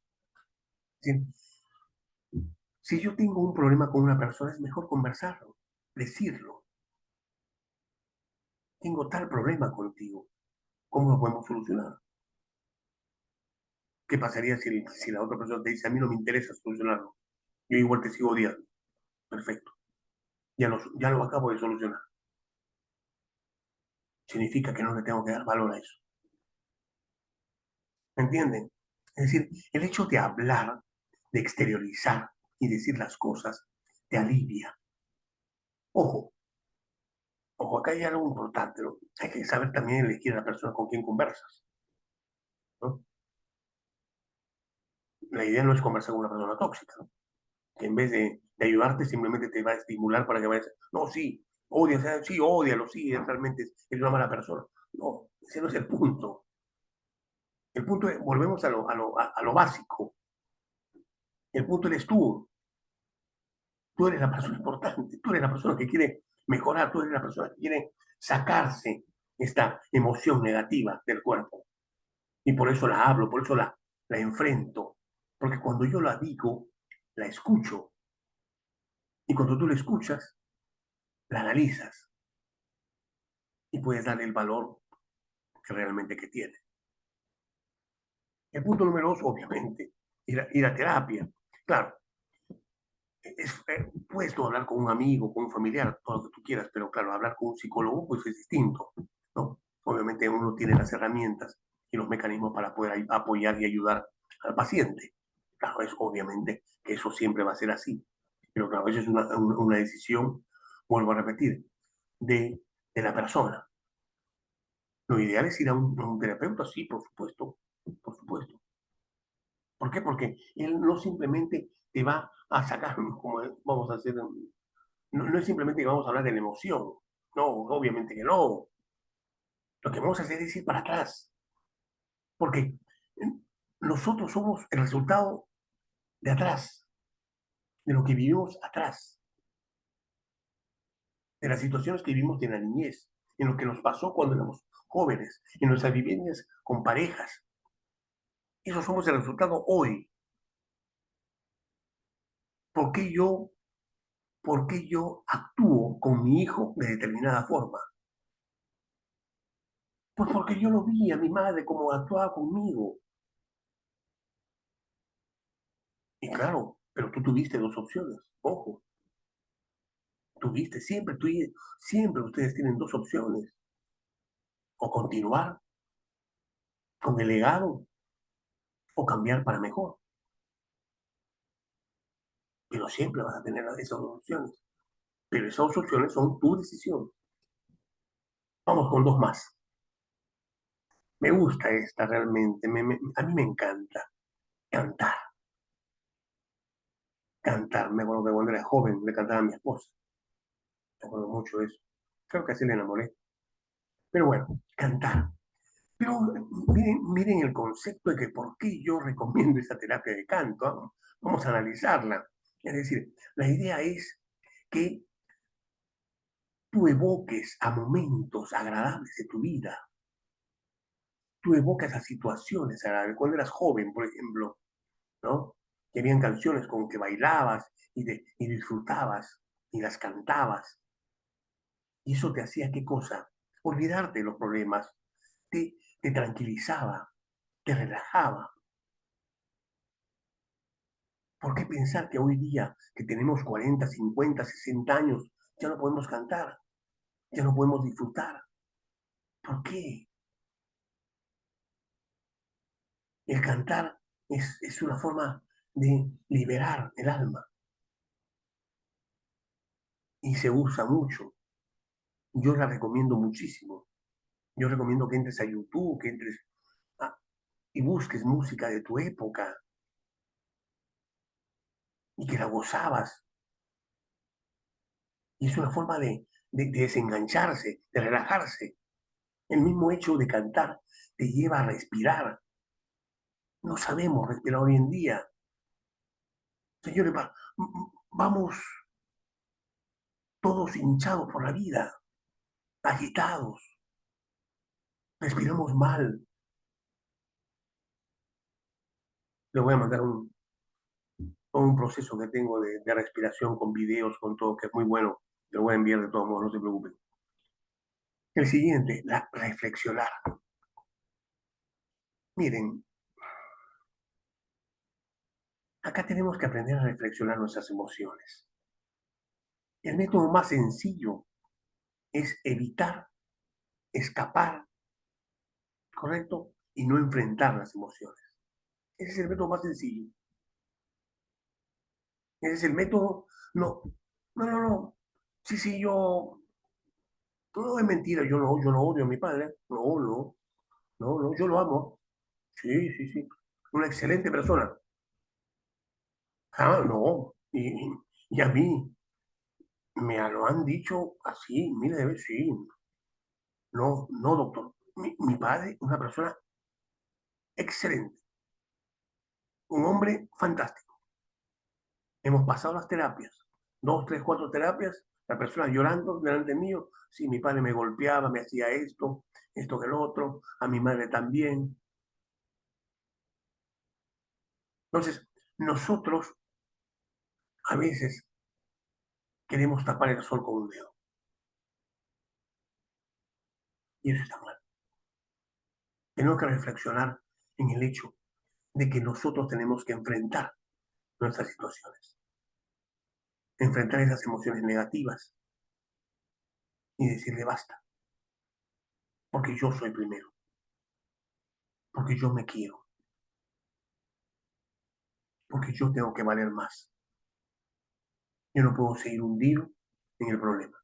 ¿Sí? Si yo tengo un problema con una persona, es mejor conversarlo, decirlo. Tengo tal problema contigo, ¿cómo lo podemos solucionar? ¿Qué pasaría si la otra persona te dice, a mí no me interesa solucionarlo? Yo igual te sigo odiando. Perfecto. Ya lo acabo de solucionar. Significa que no le tengo que dar valor a eso. ¿Me entienden? Es decir, el hecho de hablar, de exteriorizar y decir las cosas, te alivia. Ojo, ojo, acá hay algo importante, ¿no? Hay que saber también elegir a la persona con quien conversas, ¿no? La idea no es conversar con una persona tóxica, ¿no? Que en vez de ayudarte simplemente te va a estimular para que vayas, no, sí, odia, sí, ódialo, sí, realmente es una mala persona. No, ese no es el punto. El punto es, volvemos a lo básico. El punto eres tú. Tú eres la persona importante, tú eres la persona que quiere mejorar, tú eres la persona que quiere sacarse esta emoción negativa del cuerpo. Y por eso la hablo, por eso la enfrento. Porque cuando yo la digo, la escucho. Y cuando tú la escuchas, la analizas y puedes darle el valor que realmente que tiene. El punto número 2, obviamente, ir a terapia. Claro, puedes tú hablar con un amigo, con un familiar, todo lo que tú quieras, pero claro, hablar con un psicólogo pues es distinto, ¿no? Obviamente uno tiene las herramientas y los mecanismos para poder apoyar y ayudar al paciente. Claro, es obviamente que eso siempre va a ser así, pero claro, eso es una decisión, vuelvo a repetir, de la persona. Lo ideal es ir a un terapeuta, sí, por supuesto, por supuesto. ¿Por qué? Porque él no simplemente te va a sacar, como vamos a hacer, no es simplemente que vamos a hablar de la emoción, no, obviamente que no. Lo que vamos a hacer es ir para atrás, porque nosotros somos el resultado de atrás, de lo que vivimos atrás, de las situaciones que vivimos en la niñez, en lo que nos pasó cuando éramos jóvenes, en nuestras vivencias con parejas. Eso somos el resultado hoy. ¿Por qué yo, por qué yo actúo con mi hijo de determinada forma? Pues porque yo lo vi a mi madre como actuaba conmigo. Y claro, pero tú tuviste dos opciones, ojo, tuviste siempre, siempre ustedes tienen dos opciones, o continuar con el legado o cambiar para mejor, pero siempre vas a tener esas dos opciones, pero esas dos opciones son tu decisión. Vamos con dos más. Me gusta esta realmente, a mí me encanta cantar, cantar. Me acuerdo que cuando era joven le cantaba a mi esposa, me acuerdo mucho de eso. Creo que así le enamoré. Pero bueno, cantar. Pero miren el concepto de que por qué yo recomiendo esta terapia de canto. ¿Ah? Vamos a analizarla. Es decir, la idea es que tú evoques a momentos agradables de tu vida. Tú evocas a situaciones agradables. Cuando eras joven, por ejemplo, ¿no? Que habían canciones con que bailabas y disfrutabas y las cantabas. Y eso te hacía qué cosa? Olvidarte de los problemas. Te tranquilizaba, te relajaba. ¿Por qué pensar que hoy día, que tenemos 40, 50, 60 años, ya no podemos cantar, ya no podemos disfrutar? ¿Por qué? El cantar es una forma de liberar el alma y se usa mucho. Yo la recomiendo muchísimo. Yo recomiendo que entres a YouTube, que entres y busques música de tu época y que la gozabas. Y es una forma de desengancharse, de relajarse. El mismo hecho de cantar te lleva a respirar. No sabemos respirar hoy en día. Señores, vamos todos hinchados por la vida, agitados, respiramos mal. Le voy a mandar un proceso que tengo de respiración con videos, con todo, que es muy bueno. Te lo voy a enviar de todos modos, no se preocupen. El siguiente, la reflexionar. Miren, acá tenemos que aprender a reflexionar nuestras emociones. El método más sencillo es evitar, escapar, ¿correcto? Y no enfrentar las emociones. Ese es el método más sencillo. Ese es el método. No, no, no, no. Sí, sí, no es mentira, yo no odio a mi padre. No, no, no, no, yo lo amo. Sí, sí, sí. Una excelente persona. Ah, no. Y a mí me lo han dicho así, miles de veces, sí. No, no, doctor. Mi padre, una persona excelente. Un hombre fantástico. Hemos pasado las terapias. Dos, tres, cuatro terapias. La persona llorando delante mío. Sí, mi padre me golpeaba, me hacía esto que lo otro. A mi madre también. Entonces, nosotros a veces queremos tapar el sol con un dedo. Y eso está mal. Tenemos que reflexionar en el hecho de que nosotros tenemos que enfrentar nuestras situaciones, enfrentar esas emociones negativas y decirle basta, porque yo soy primero, porque yo me quiero, porque yo tengo que valer más. Yo no puedo seguir hundido en el problema.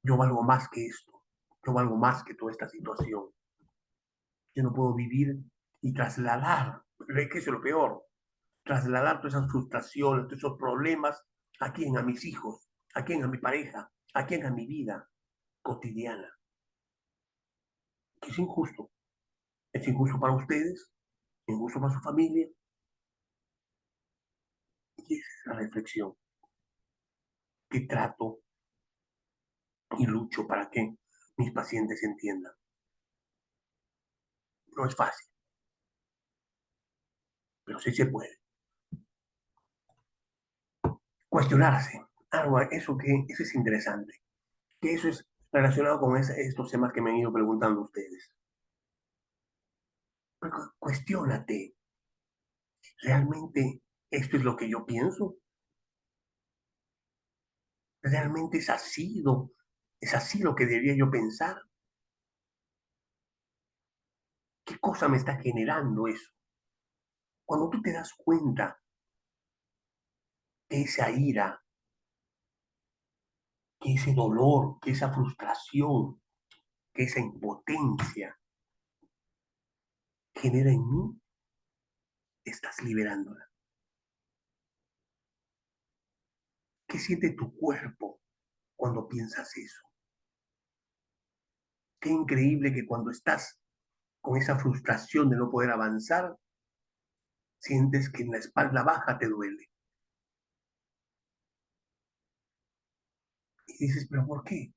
Yo valgo más que esto, yo valgo más que toda esta situación. Yo no puedo vivir y trasladar, que es lo peor, trasladar todas esas frustraciones, todos esos problemas a quién, a mis hijos, a quién, a mi pareja, a quién, a mi vida. cotidiana, que es injusto. Es injusto para ustedes, injusto para su familia. Y esa es la reflexión que trato y lucho para que mis pacientes entiendan. No es fácil, pero sí se puede. Cuestionarse. Algo, eso es interesante. Que eso es relacionado con estos temas que me han ido preguntando ustedes. Pero cuestiónate. ¿Realmente esto es lo que yo pienso? ¿Realmente es así lo que debería yo pensar? ¿Qué cosa me está generando eso? Cuando tú te das cuenta que esa ira, que ese dolor, que esa frustración, que esa impotencia genera en mí, estás liberándola. ¿Qué siente tu cuerpo cuando piensas eso? Qué increíble que cuando estás con esa frustración de no poder avanzar, sientes que en la espalda baja te duele. Y dices, ¿pero por qué?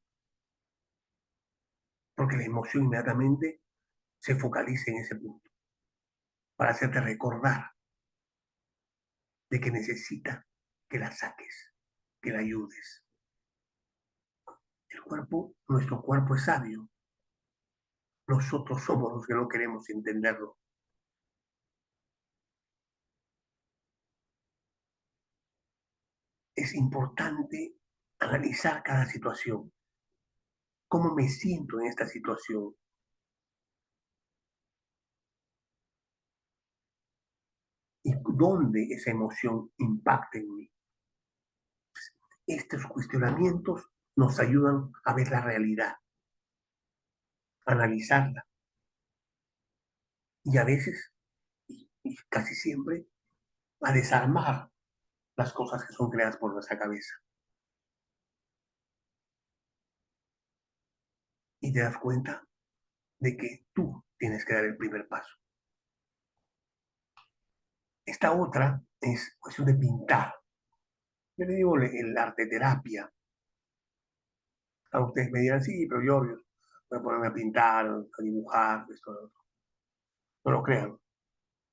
Porque la emoción inmediatamente se focaliza en ese punto para hacerte recordar de que necesita que la saques, que la ayudes. Nuestro cuerpo es sabio. Nosotros somos los que no queremos entenderlo. Es importante analizar cada situación. ¿Cómo me siento en esta situación? ¿Y dónde esa emoción impacta en mí? Estos cuestionamientos nos ayudan a ver la realidad, a analizarla y a veces, y casi siempre, a desarmar las cosas que son creadas por nuestra cabeza. Y te das cuenta de que tú tienes que dar el primer paso. Esta otra es cuestión de pintar. Yo le digo el arte terapia. A ustedes me dirán, sí, pero yo voy a ponerme a pintar, a dibujar, esto, lo otro. No lo crean,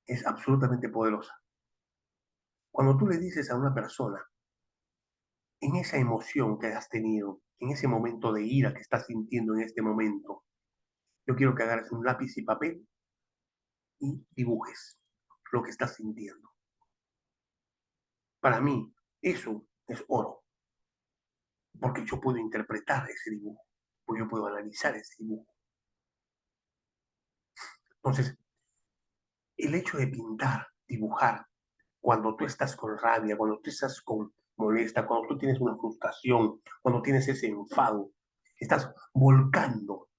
es absolutamente poderosa. Cuando tú le dices a una persona, en esa emoción que has tenido, en ese momento de ira que estás sintiendo en este momento, yo quiero que agarres un lápiz y papel y dibujes lo que estás sintiendo. Para mí, eso es oro, porque yo puedo interpretar ese dibujo, porque yo puedo analizar ese dibujo. Entonces, el hecho de pintar, dibujar, cuando tú estás con rabia, cuando tú estás con molesta, cuando tú tienes una frustración, cuando tienes ese enfado, estás volcando.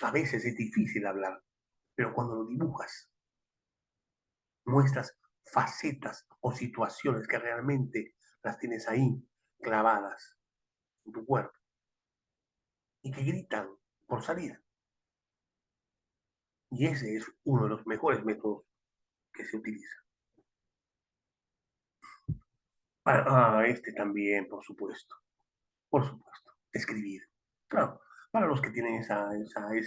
A veces es difícil hablar, pero cuando lo dibujas, muestras facetas o situaciones que realmente las tienes ahí clavadas en tu cuerpo y que gritan por salir. Y ese es uno de los mejores métodos que se utiliza. Este también, por supuesto, escribir. Claro, para los que tienen esa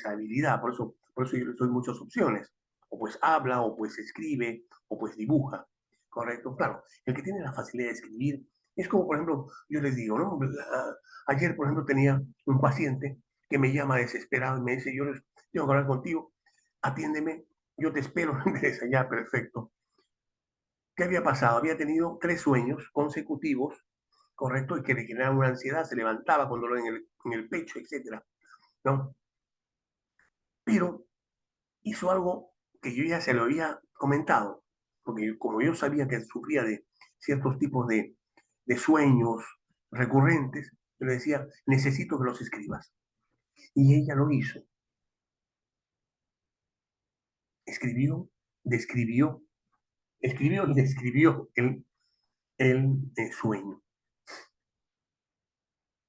habilidad, por eso yo les doy muchas opciones. O pues habla, o pues escribe, o pues dibuja, ¿correcto? Claro, el que tiene la facilidad de escribir es como, por ejemplo, yo les digo, ¿no? Ayer, por ejemplo, tenía un paciente que me llama desesperado y me dice, tengo que hablar contigo, atiéndeme, yo te espero, me dice, ya, perfecto. ¿Qué había pasado? Había tenido 3 sueños consecutivos, correcto, y que le generaban una ansiedad, se levantaba con dolor en el pecho, etcétera, ¿no? Pero hizo algo que yo ya se lo había comentado, porque como yo sabía que sufría de ciertos tipos de sueños recurrentes, yo le decía, necesito que los escribas. Y ella lo hizo. Escribió, describió, escribió y describió el sueño.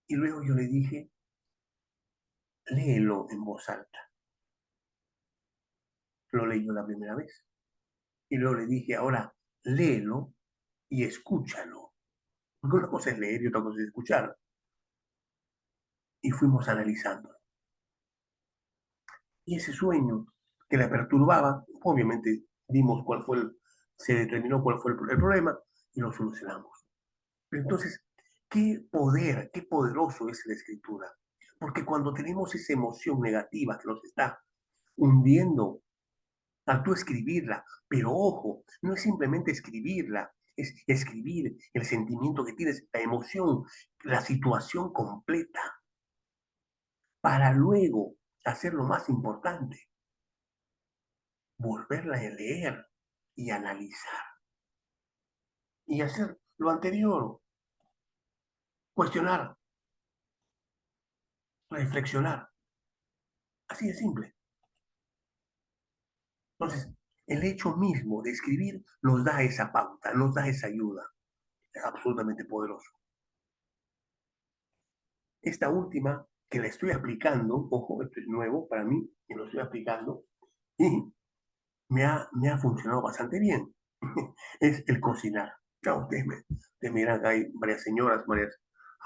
Y luego yo le dije, léelo en voz alta. Lo leyó la primera vez. Y luego le dije, ahora léelo y escúchalo. Porque una cosa es leer y otra cosa es escuchar. Y fuimos analizando. Y ese sueño que la perturbaba, obviamente vimos se determinó cuál fue el problema y lo solucionamos. Pero entonces, qué poder, qué poderoso es la escritura. Porque cuando tenemos esa emoción negativa que nos está hundiendo, al tú escribirla, pero ojo, no es simplemente escribirla, es escribir el sentimiento que tienes, la emoción, la situación completa, para luego hacer lo más importante, volverla a leer y analizar y hacer lo anterior, cuestionar, reflexionar. Así de simple. Entonces, el hecho mismo de escribir nos da esa pauta, nos da esa ayuda. Es absolutamente poderoso. Esta última que la estoy aplicando, ojo, esto es nuevo para mí, que lo estoy aplicando, y me ha funcionado bastante bien. Es el cocinar. Ya ustedes me dirán, hay varias señoras, varias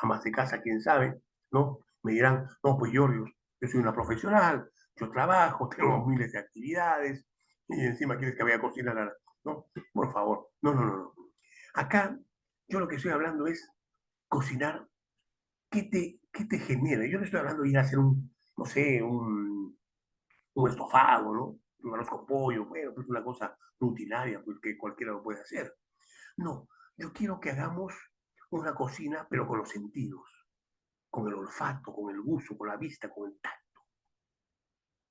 amas de casa, quién sabe, ¿no? Me dirán, no, pues yo soy una profesional, yo trabajo, tengo miles de actividades, y encima quieres que vaya a cocinar, ¿no? Por favor, no, no, no, no. Acá yo lo que estoy hablando es cocinar. ¿Qué te genera? Yo no estoy hablando de ir a hacer no sé, un estofado, ¿no? Un arroz con pollo, bueno, pues una cosa rutinaria, pues que cualquiera lo puede hacer. No, yo quiero que hagamos una cocina, pero con los sentidos, con el olfato, con el gusto, con la vista, con el tacto,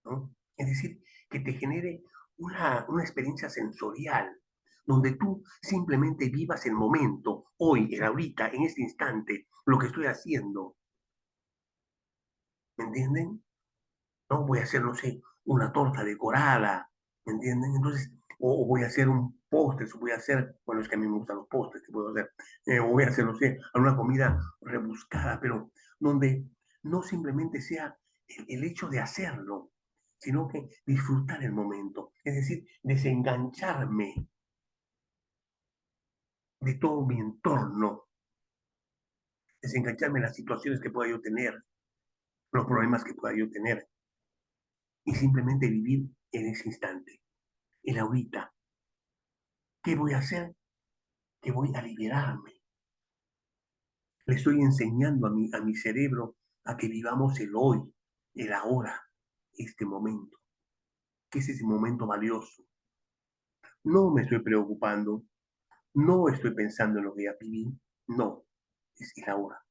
¿no? Es decir, que te genere una experiencia sensorial, donde tú simplemente vivas el momento, hoy, el ahorita, en este instante, lo que estoy haciendo, ¿me entienden? ¿No? Voy a hacer, no sé, una torta decorada, ¿me entienden? Entonces, o voy a hacer un postre, o voy a hacer, bueno, es que a mí me gustan los postres, que puedo hacer? O voy a hacer, no sé, alguna comida rebuscada, pero donde no simplemente sea el hecho de hacerlo, sino que disfrutar el momento, es decir, desengancharme de todo mi entorno, desengancharme de las situaciones que pueda yo tener, los problemas que pueda yo tener, y simplemente vivir en ese instante, el ahorita. ¿Qué voy a hacer? Que voy a liberarme. Le estoy enseñando a mi cerebro a que vivamos el hoy, el ahora, este momento, que es ese momento valioso. No me estoy preocupando, no estoy pensando en lo que ya viví, no, es el ahora.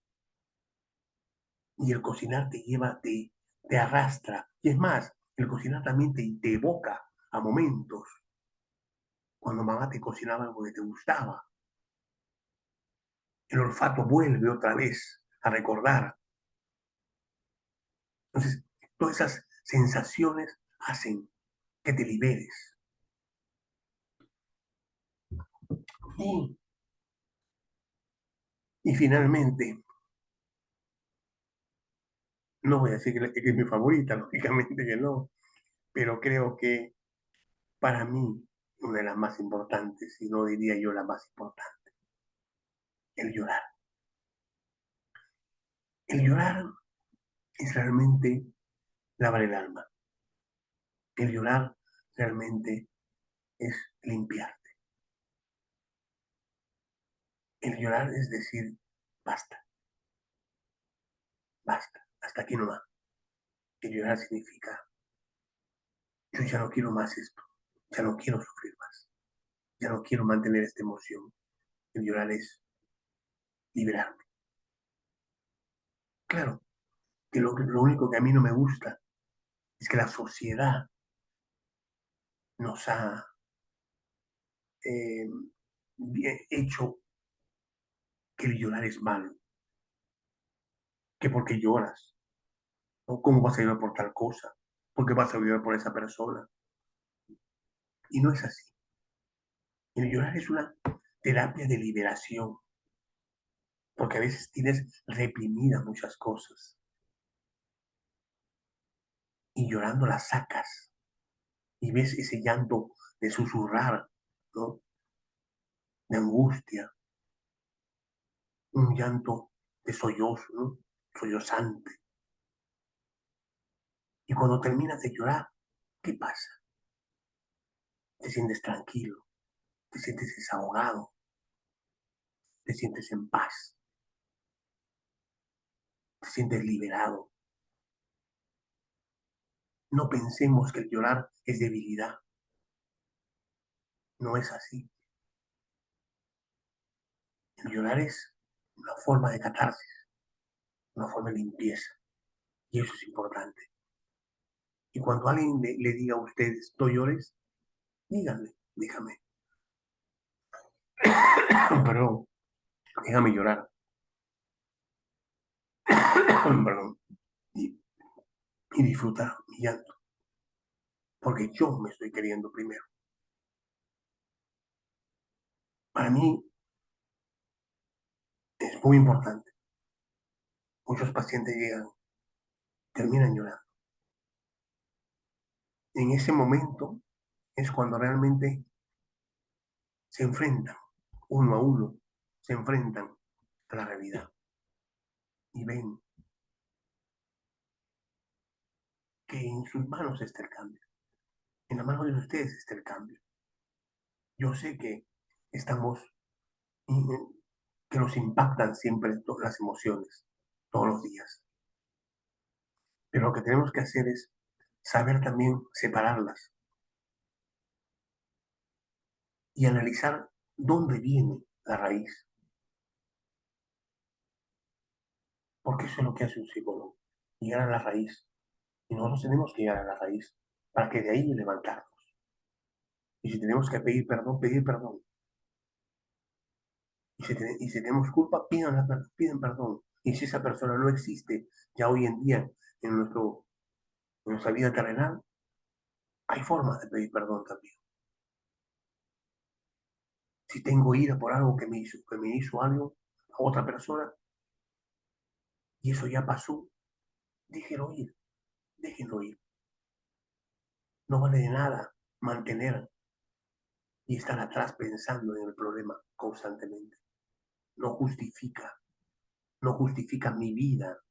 Y el cocinar te lleva, te arrastra. Y es más, el cocinar también te evoca a momentos cuando mamá te cocinaba algo que te gustaba. El olfato vuelve otra vez a recordar. Entonces, todas esas sensaciones hacen que te liberes. Y, y finalmente, no voy a decir que es mi favorita, lógicamente que no, pero creo que para mí una de las más importantes, y no diría yo la más importante, el llorar. El llorar es realmente lavar el alma. El llorar realmente es limpiarte. El llorar es decir, basta, basta, hasta aquí no va. El llorar significa, yo ya no quiero más esto, ya no quiero sufrir más, ya no quiero mantener esta emoción. El llorar es liberarme. Claro, que lo único que a mí no me gusta es que la sociedad nos ha eh, hecho que el llorar es malo, que porque lloras, ¿no? ¿Cómo vas a llorar por tal cosa? ¿Por qué vas a llorar por esa persona? Y no es así. El llorar es una terapia de liberación, porque a veces tienes reprimidas muchas cosas. y llorando la sacas y ves ese llanto de susurrar, ¿no? De angustia, un llanto de sollozo, ¿no? Sollozante. Y cuando terminas de llorar, ¿qué pasa? Te sientes tranquilo, te sientes desahogado, te sientes en paz, te sientes liberado. No pensemos que el llorar es debilidad. No es así. El llorar es una forma de catarsis, una forma de limpieza. Y eso es importante. Y cuando alguien le diga a ustedes, no llores, díganle, déjame, perdón, déjame llorar, perdón, y, y disfrutar mi llanto, porque yo me estoy queriendo primero. Para mí es muy importante. Muchos pacientes llegan, terminan llorando. En ese momento es cuando realmente se enfrentan, uno a uno, se enfrentan a la realidad y ven que en sus manos está el cambio, en las manos de ustedes está el cambio. Yo sé que estamos, que nos impactan siempre las emociones, todos los días, pero lo que tenemos que hacer es saber también separarlas y analizar dónde viene la raíz, porque eso es lo que hace un psicólogo, llegar a la raíz. Y nosotros tenemos que llegar a la raíz para que de ahí levantarnos. Y si tenemos que pedir perdón, pedir perdón. Y si tenemos culpa, piden perdón. Y si esa persona no existe ya hoy en día en, en nuestra vida terrenal, hay formas de pedir perdón también. Si tengo ira por algo que me hizo algo a otra persona y eso ya pasó, déjenlo ir, déjenlo ir. No vale de nada mantener y estar atrás pensando en el problema constantemente. No justifica, no justifica mi vida,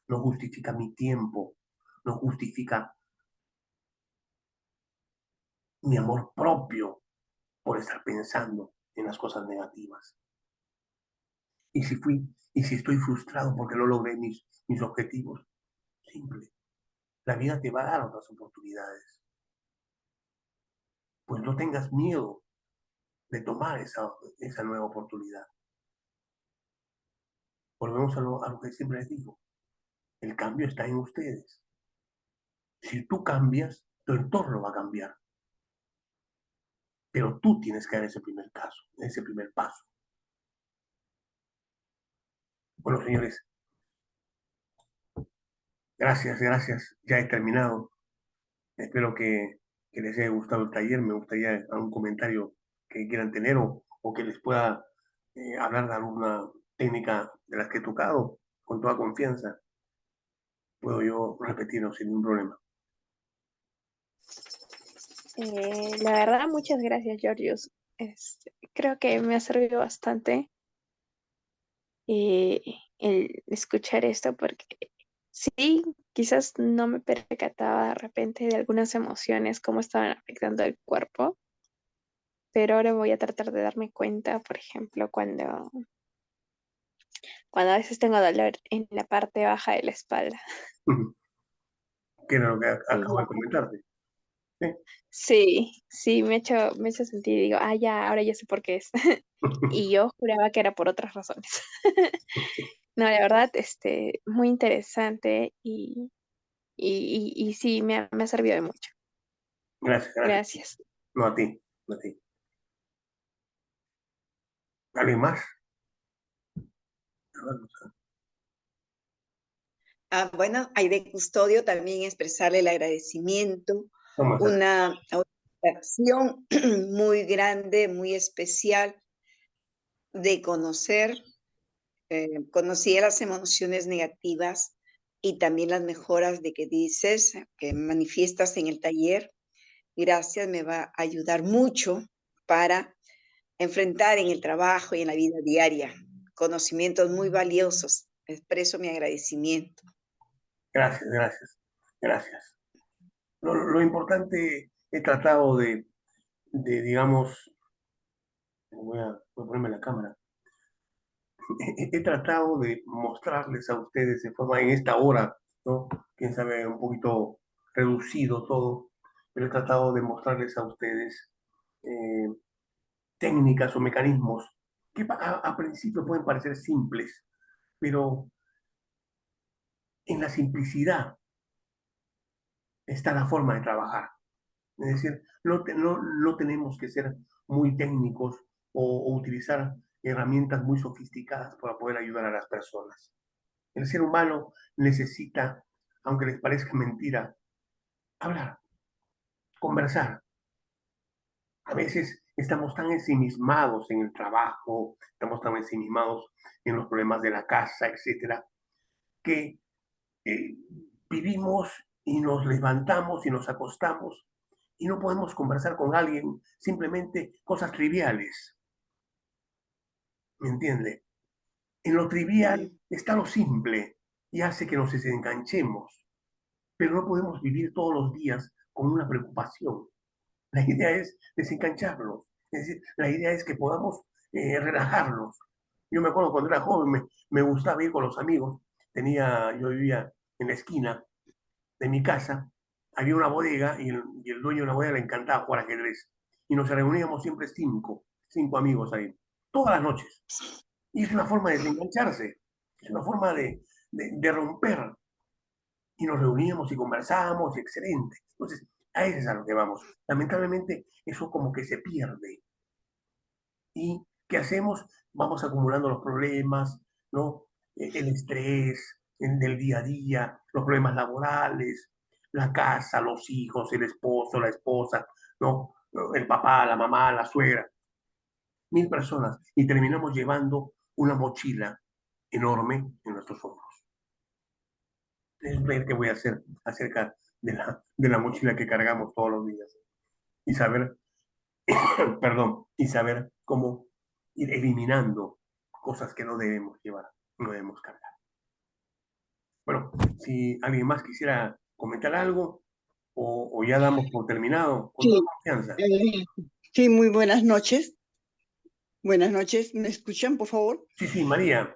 no justifica mi tiempo, no justifica mi amor propio por estar pensando en las cosas negativas. Y y si estoy frustrado porque no logré mis objetivos, simple. La vida te va a dar otras oportunidades. Pues no tengas miedo de tomar esa nueva oportunidad. Volvemos a lo que siempre les digo. El cambio está en ustedes. Si tú cambias, tu entorno va a cambiar. Pero tú tienes que dar ese primer ese primer paso. Bueno, señores, gracias, gracias. Ya he terminado. Espero que les haya gustado el taller. Me gustaría algún comentario que quieran tener o que les pueda hablar de alguna técnica de las que he tocado con toda confianza. Puedo yo repetirlo sin ningún problema. La verdad, muchas gracias, Georgios. Creo que me ha servido bastante el escuchar esto porque sí, quizás no me percataba de repente de algunas emociones, cómo estaban afectando el cuerpo, pero ahora voy a tratar de darme cuenta, por ejemplo, cuando a veces tengo dolor en la parte baja de la espalda. Que era lo que Y acabo de comentarte. ¿Sí? sí, sí, me ha hecho sentir, digo, ah, ya, ahora ya sé por qué es. Y yo juraba que era por otras razones. No, la verdad, muy interesante y sí, me ha servido de mucho. Gracias, gracias. Gracias. No a ti, no a ti. ¿Alguien más? Bueno, Aide Custodio también expresarle el agradecimiento, Vamos a una acción muy grande, muy especial de conocer, conocía las emociones negativas, y también las mejoras de que dices, que manifiestas en el taller. Gracias, me va a ayudar mucho para enfrentar en el trabajo y en la vida diaria. Conocimientos muy valiosos. Expreso mi agradecimiento. Gracias, gracias, gracias. Lo importante, he tratado digamos, voy a ponerme la cámara. He tratado de mostrarles a ustedes de forma en esta hora, ¿no? Quién sabe, un poquito reducido todo, pero he tratado de mostrarles a ustedes eh, técnicas o mecanismos que a principio pueden parecer simples, pero en la simplicidad está la forma de trabajar. Es decir, no tenemos que ser muy técnicos o utilizar herramientas muy sofisticadas para poder ayudar a las personas. El ser humano necesita, aunque les parezca mentira, hablar, conversar. A veces estamos tan ensimismados en el trabajo, estamos tan ensimismados en los problemas de la casa, etcétera, que eh, vivimos y nos levantamos y nos acostamos y no podemos conversar con alguien simplemente cosas triviales. ¿Me entiende? En lo trivial está lo simple y hace que nos desenganchemos, pero no podemos vivir todos los días con una preocupación. La idea es desengancharnos, es decir, la idea es que podamos relajarnos. Yo me acuerdo cuando era joven, me gustaba ir con los amigos. Yo vivía en la esquina de mi casa, había una bodega y el dueño de la bodega le encantaba jugar ajedrez. Y nos reuníamos siempre cinco amigos ahí, todas las noches. Y es una forma de desengancharse, es una forma de romper. Y nos reuníamos y conversábamos, excelente. Entonces, a eso es a lo que vamos. Lamentablemente, eso como que se pierde. ¿Y qué hacemos? Vamos acumulando los problemas, ¿no? El estrés del día a día, los problemas laborales, la casa, los hijos, el esposo, la esposa, ¿no? El papá, la mamá, la suegra, 1000 personas. Y terminamos llevando una mochila enorme en nuestros hombros. Es ver qué voy a hacer acerca de la mochila que cargamos todos los días. Y saber, perdón, y saber cómo ir eliminando cosas que no debemos llevar, no debemos cargar. Bueno, si alguien más quisiera comentar algo o ya damos por terminado, con toda Sí, confianza. sí, muy buenas noches. Buenas noches. ¿Me escuchan, por favor? Sí, sí, María.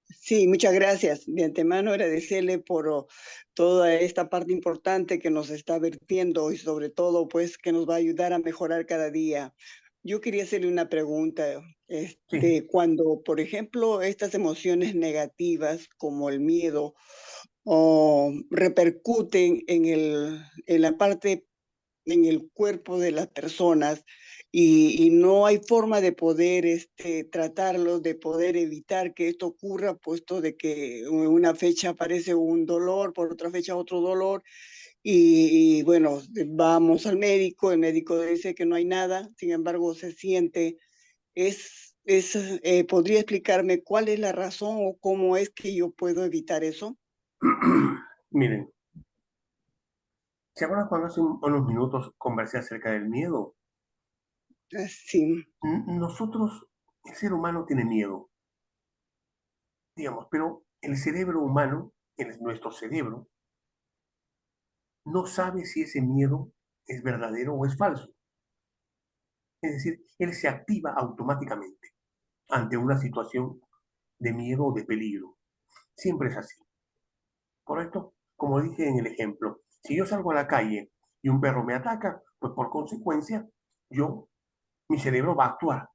Sí, muchas gracias. De antemano agradecerle por toda esta parte importante que nos está vertiendo y sobre todo, pues, que nos va a ayudar a mejorar cada día. Yo quería hacerle una pregunta. Sí. Cuando, por ejemplo, estas emociones negativas como el miedo o repercuten en la parte en el cuerpo de las personas y no hay forma de poder tratarlos, de poder evitar que esto ocurra, puesto de que una fecha aparece un dolor, por otra fecha otro dolor, y bueno, vamos al médico, el médico dice que no hay nada, sin embargo se siente, ¿podría explicarme cuál es la razón o cómo es que yo puedo evitar eso? Miren, ¿se acuerdan cuando hace unos minutos conversé acerca del miedo? Sí, Nosotros, el ser humano tiene miedo, digamos, pero el cerebro humano, nuestro cerebro, no sabe si ese miedo es verdadero o es falso. Es decir, él se activa automáticamente ante una situación de miedo o de peligro. Siempre es así, ¿correcto? Como dije en el ejemplo, si yo salgo a la calle y un perro me ataca, pues por consecuencia, mi cerebro va a actuar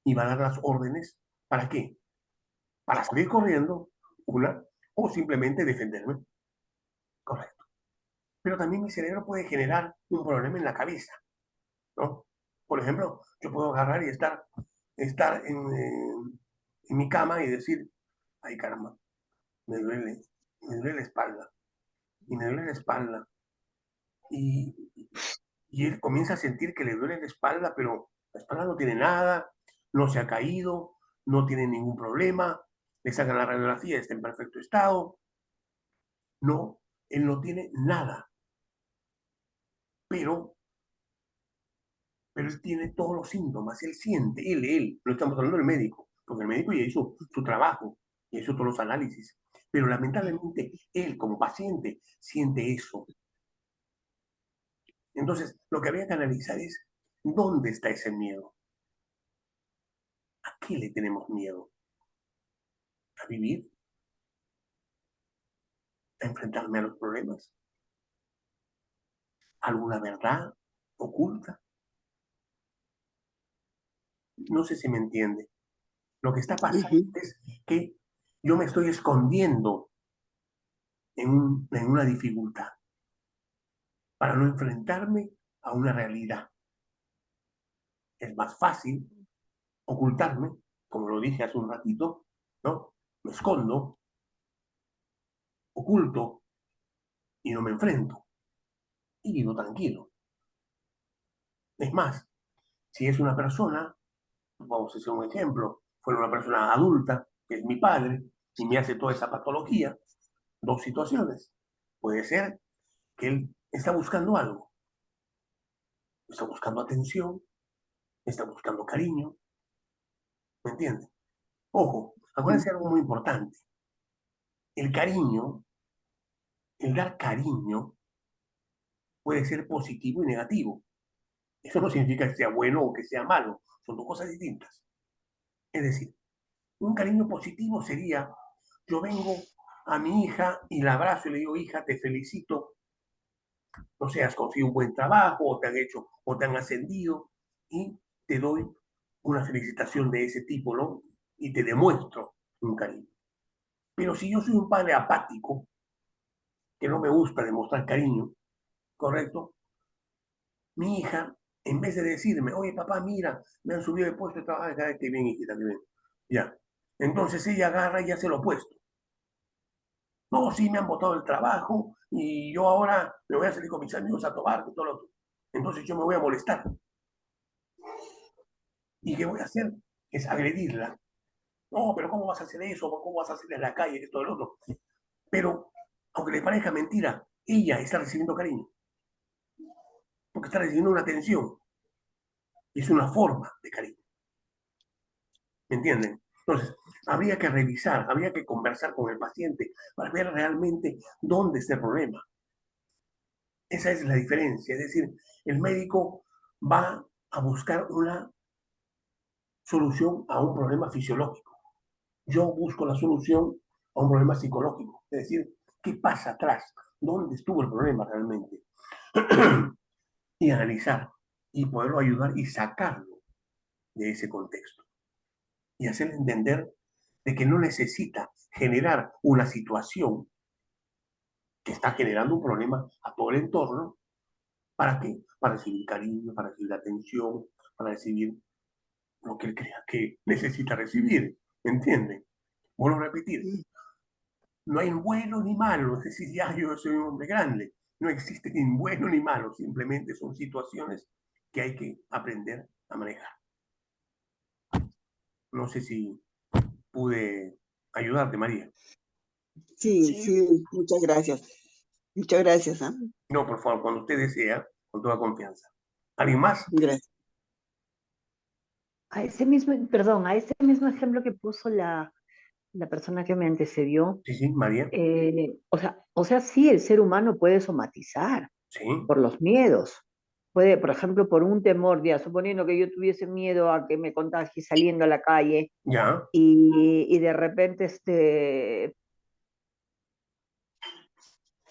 y va a dar las órdenes. ¿Para qué? Para salir corriendo, o simplemente defenderme. Correcto. Pero también mi cerebro puede generar un problema en la cabeza, ¿no? Por ejemplo, yo puedo agarrar y estar en mi cama y decir, ay caramba, me duele la espalda, y me duele la espalda. Y, y él comienza a sentir que le duele la espalda, pero la espalda no tiene nada, no se ha caído, no tiene ningún problema, le sacan la radiografía, está en perfecto estado. No, él no tiene nada, pero él tiene todos los síntomas, él siente, no estamos hablando del médico, porque el médico ya hizo su trabajo, ya hizo todos los análisis, pero lamentablemente él como paciente siente eso. Entonces, lo que había que analizar es, ¿dónde está ese miedo? ¿A qué le tenemos miedo? ¿A vivir? ¿A enfrentarme a los problemas? ¿Alguna verdad oculta? No sé si me entiende. Lo que está pasando es que yo me estoy escondiendo en una dificultad para no enfrentarme a una realidad. Es más fácil ocultarme, como lo dije hace un ratito, ¿no? Me escondo, oculto y no me enfrento y vivo tranquilo. Es más, si es una persona, vamos a hacer un ejemplo, fuera una persona adulta, que es mi padre, y me hace toda esa patología, dos situaciones. Puede ser que él está buscando algo, está buscando atención, está buscando cariño, ¿me entiende? Ojo, acuérdense algo muy importante. El cariño, el dar cariño, puede ser positivo y negativo. Eso no significa que sea bueno o que sea malo, son dos cosas distintas. Es decir, un cariño positivo sería, yo vengo a mi hija y la abrazo y le digo, hija, te felicito, no sé, has conseguido un buen trabajo, o te han hecho, o te han ascendido, y te doy una felicitación de ese tipo, ¿no? Y te demuestro un cariño. Pero si yo soy un padre apático, que no me gusta demostrar cariño, ¿correcto? Mi hija, en vez de decirme, oye, papá, mira, me han subido de puesto de trabajo, que bien, hijita, que bien. Ya. Entonces ella agarra y hace lo opuesto. No, sí, me han botado el trabajo y yo ahora me voy a salir con mis amigos a tomar y todo lo otro. Entonces yo me voy a molestar. ¿Y qué voy a hacer? Es agredirla. No, pero ¿cómo vas a hacer eso? ¿Cómo vas a hacer en la calle? Y todo lo otro. Pero, aunque le parezca mentira, ella está recibiendo cariño. Porque está recibiendo una atención. Es una forma de cariño. ¿Me entienden? Entonces, habría que revisar, habría que conversar con el paciente para ver realmente dónde está el problema. Esa es la diferencia. Es decir, el médico va a buscar una solución a un problema fisiológico. Yo busco la solución a un problema psicológico. Es decir, ¿qué pasa atrás? ¿Dónde estuvo el problema realmente? Y analizar y poderlo ayudar y sacarlo de ese contexto. Y hacerle entender de que no necesita generar una situación que está generando un problema a todo el entorno. ¿Para qué? Para recibir cariño, para recibir atención, para recibir lo que él crea que necesita recibir. ¿Me entienden? Vuelvo a repetir, no hay bueno ni malo, es decir, ya yo soy un hombre grande. No existe ni bueno ni malo, simplemente son situaciones que hay que aprender a manejar. No sé si pude ayudarte, María. Sí, muchas gracias. Muchas gracias, ¿ah? No, por favor, cuando usted desea, con toda confianza. ¿Alguien más? Gracias. A ese mismo, perdón, a ese mismo ejemplo que puso la persona que me antecedió, Sí, sí, María. o sea, sí, el ser humano puede somatizar Sí, por los miedos. Puede, por ejemplo, por un temor, ya, suponiendo que yo tuviese miedo a que me contagie saliendo a la calle ya, y de repente,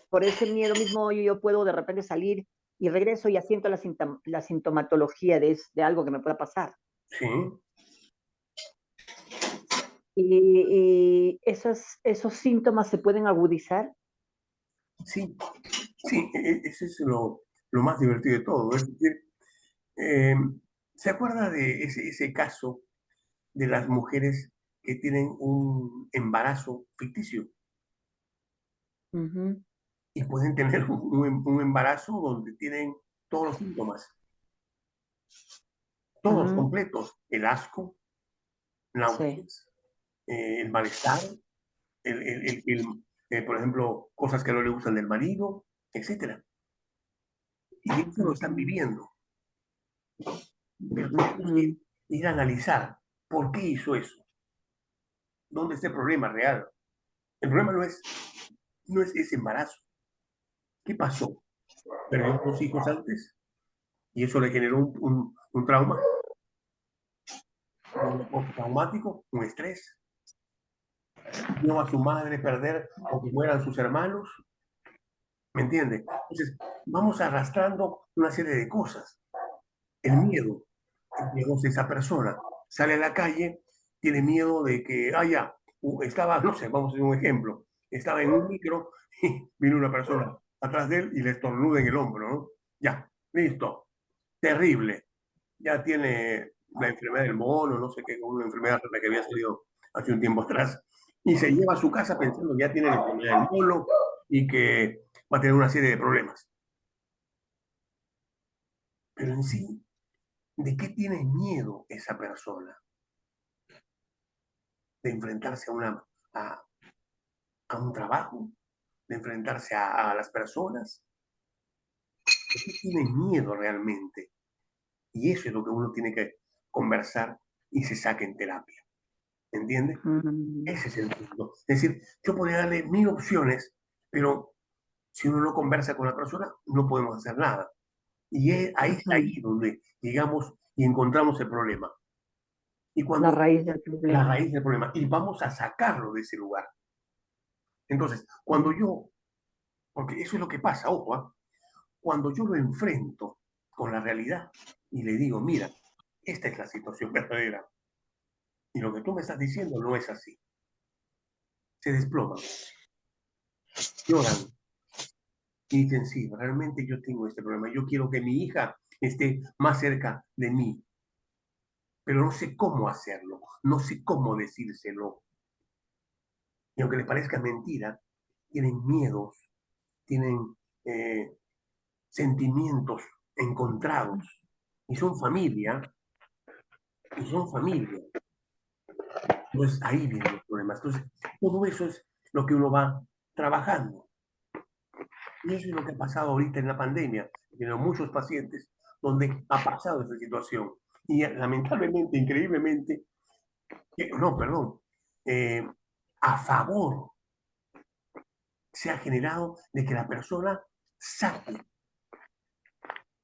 por ese miedo mismo yo puedo de repente salir y regreso y asiento la sintomatología de algo que me pueda pasar. sí, Y esos síntomas se pueden agudizar. sí, sí, ese es lo más divertido de todo. Es decir, eh, ¿se acuerda de ese caso de las mujeres que tienen un embarazo ficticio Ujú, y pueden tener un embarazo donde tienen todos los síntomas, todos ujú, completos? El asco, sí. náuseas, el malestar, el, el- el- por ejemplo, cosas que no le gustan del marido, etcétera. Y eso lo están viviendo. Pero tenemos que ir a analizar por qué hizo eso. ¿Dónde está el problema real? El problema no es ese embarazo. ¿Qué pasó? ¿Perdió 2 hijos antes? ¿Y eso le generó un trauma? ¿Un traumático? ¿Un estrés? ¿Vio a su madre perder o que mueran sus hermanos? ¿Me entiende? Entonces, vamos arrastrando una serie de cosas. El miedo, digamos, de esa persona sale a la calle, tiene miedo de que, ya, estaba, no sé, vamos a hacer un ejemplo, estaba en un micro y vino una persona atrás de él y le estornuda en el hombro, ¿no? Ya, listo, terrible. Ya tiene la enfermedad del mono, no sé qué, una enfermedad que había salido hace un tiempo atrás, y se lleva a su casa pensando que ya tiene la enfermedad del mono y que va a tener una serie de problemas. Pero en sí, ¿de qué tiene miedo esa persona? De enfrentarse a un trabajo, de enfrentarse a las personas. ¿De qué tiene miedo realmente? Y eso es lo que uno tiene que conversar y se saque en terapia. ¿Entiendes? Ese es el punto. Es decir, yo podría darle 1000 opciones, pero si uno no conversa con la persona, no podemos hacer nada. Y ahí está ahí donde llegamos y encontramos el problema. Y La raíz del la problema. raíz del problema. Y vamos a sacarlo de ese lugar. Entonces, porque eso es lo que pasa, ojo, cuando yo lo enfrento con la realidad y le digo, mira, esta es la situación verdadera, y lo que tú me estás diciendo no es así, se desploman, lloran, y dicen, sí, realmente yo tengo este problema, yo quiero que mi hija esté más cerca de mí, pero no sé cómo hacerlo, no sé cómo decírselo. Y aunque les parezca mentira, tienen miedos, tienen sentimientos encontrados, y son familia, y son familia. Entonces ahí vienen los problemas. Entonces, todo eso es lo que uno va trabajando. Y eso es lo que ha pasado ahorita en la pandemia. Tienen muchos pacientes donde ha pasado esa situación. Y lamentablemente, increíblemente, no, perdón, a favor se ha generado de que la persona saque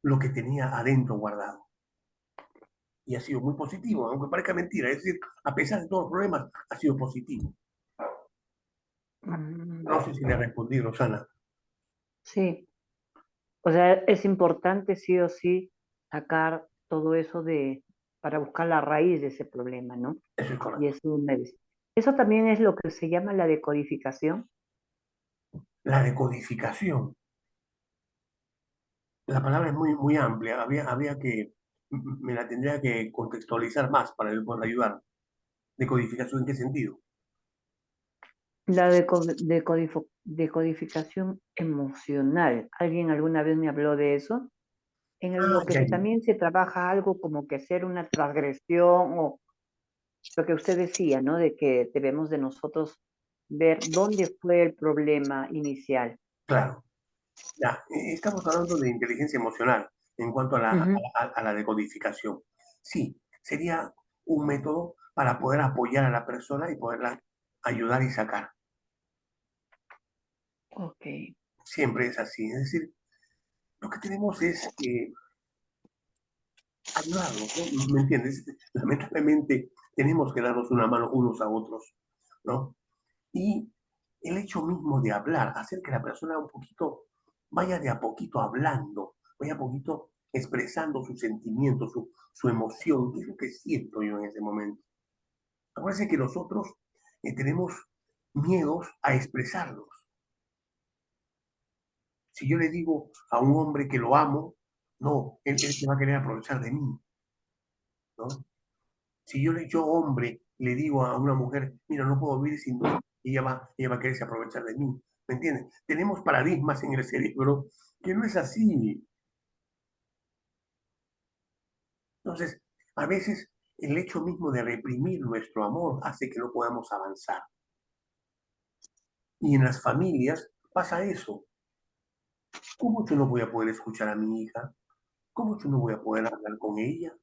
lo que tenía adentro guardado. Y ha sido muy positivo, aunque parezca mentira. Es decir, a pesar de todos los problemas, ha sido positivo. No sé si le respondí, Rosana. Sí, o sea, es importante sí o sí sacar todo eso para buscar la raíz de ese problema, ¿no? Eso es Y correcto. eso también es lo que se llama la decodificación. La decodificación. La palabra es muy, muy amplia. Había que, me la tendría que contextualizar más para poder ayudar. ¿Decodificación en qué sentido? La decodificación emocional. ¿Alguien alguna vez me habló de eso? En lo que Ya, ya. también se trabaja algo como que hacer una transgresión o lo que usted decía, ¿no? De que debemos de nosotros ver dónde fue el problema inicial. Claro. Ya. Estamos hablando de inteligencia emocional en cuanto a Ujú. a la decodificación. Sí, sería un método para poder apoyar a la persona y poderla ayudar y sacar. Ok. Siempre es así. Es decir, lo que tenemos es que ayudarnos, ¿no? ¿Me entiendes? Lamentablemente tenemos que darnos una mano unos a otros, ¿no? Y el hecho mismo de hablar, hacer que la persona un poquito vaya de a poquito hablando, vaya a poquito expresando sus sentimientos, su emoción, qué es lo que siento yo en ese momento. Acuérdense que nosotros tenemos miedos a expresarlos. Si yo le digo a un hombre que lo amo, no, él se va a querer aprovechar de mí, ¿no? Si yo hombre, le digo a una mujer, mira, no puedo vivir sin ti, ella va a quererse aprovechar de mí. ¿Me entiendes? Tenemos paradigmas en el cerebro que no es así. Entonces, a veces el hecho mismo de reprimir nuestro amor hace que no podamos avanzar. Y en las familias pasa eso. ¿Cómo yo no voy a poder escuchar a mi hija? ¿Cómo yo no voy a poder hablar con ella?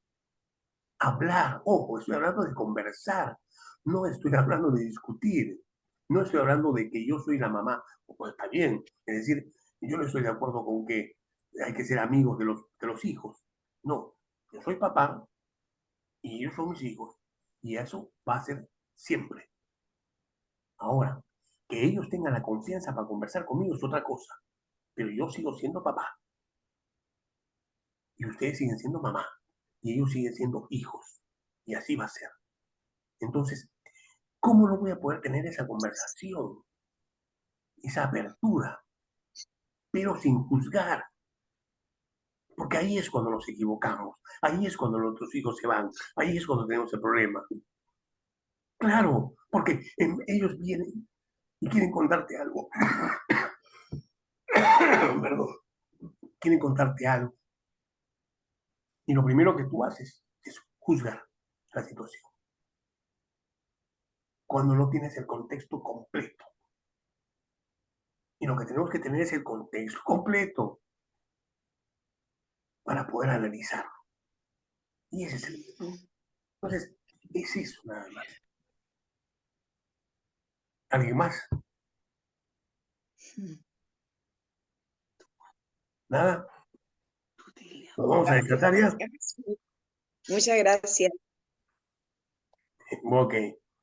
Hablar, ojo, estoy hablando de conversar, no estoy hablando de discutir, no estoy hablando de que yo soy la mamá, pues está bien, es decir, yo no estoy de acuerdo con que hay que ser amigos de los hijos, no, yo soy papá y ellos son mis hijos y eso va a ser siempre. Ahora, que ellos tengan la confianza para conversar conmigo es otra cosa, pero yo sigo siendo papá y ustedes siguen siendo mamá y ellos siguen siendo hijos y así va a ser. Entonces, ¿cómo no voy a poder tener esa conversación, esa apertura, pero sin juzgar? Porque ahí es cuando nos equivocamos, ahí es cuando nuestros hijos se van, ahí es cuando tenemos el problema. Claro, porque ellos vienen y quieren contarte algo. Perdón, quieren contarte algo. Y lo primero que tú haces es juzgar la situación. Cuando no tienes el contexto completo. Y lo que tenemos que tener es el contexto completo para poder analizarlo. Y ese es el punto. Entonces, es eso nada más. ¿Alguien más? ¿Nada? ¿Nos vamos a descansar ya? Muchas gracias. Ok.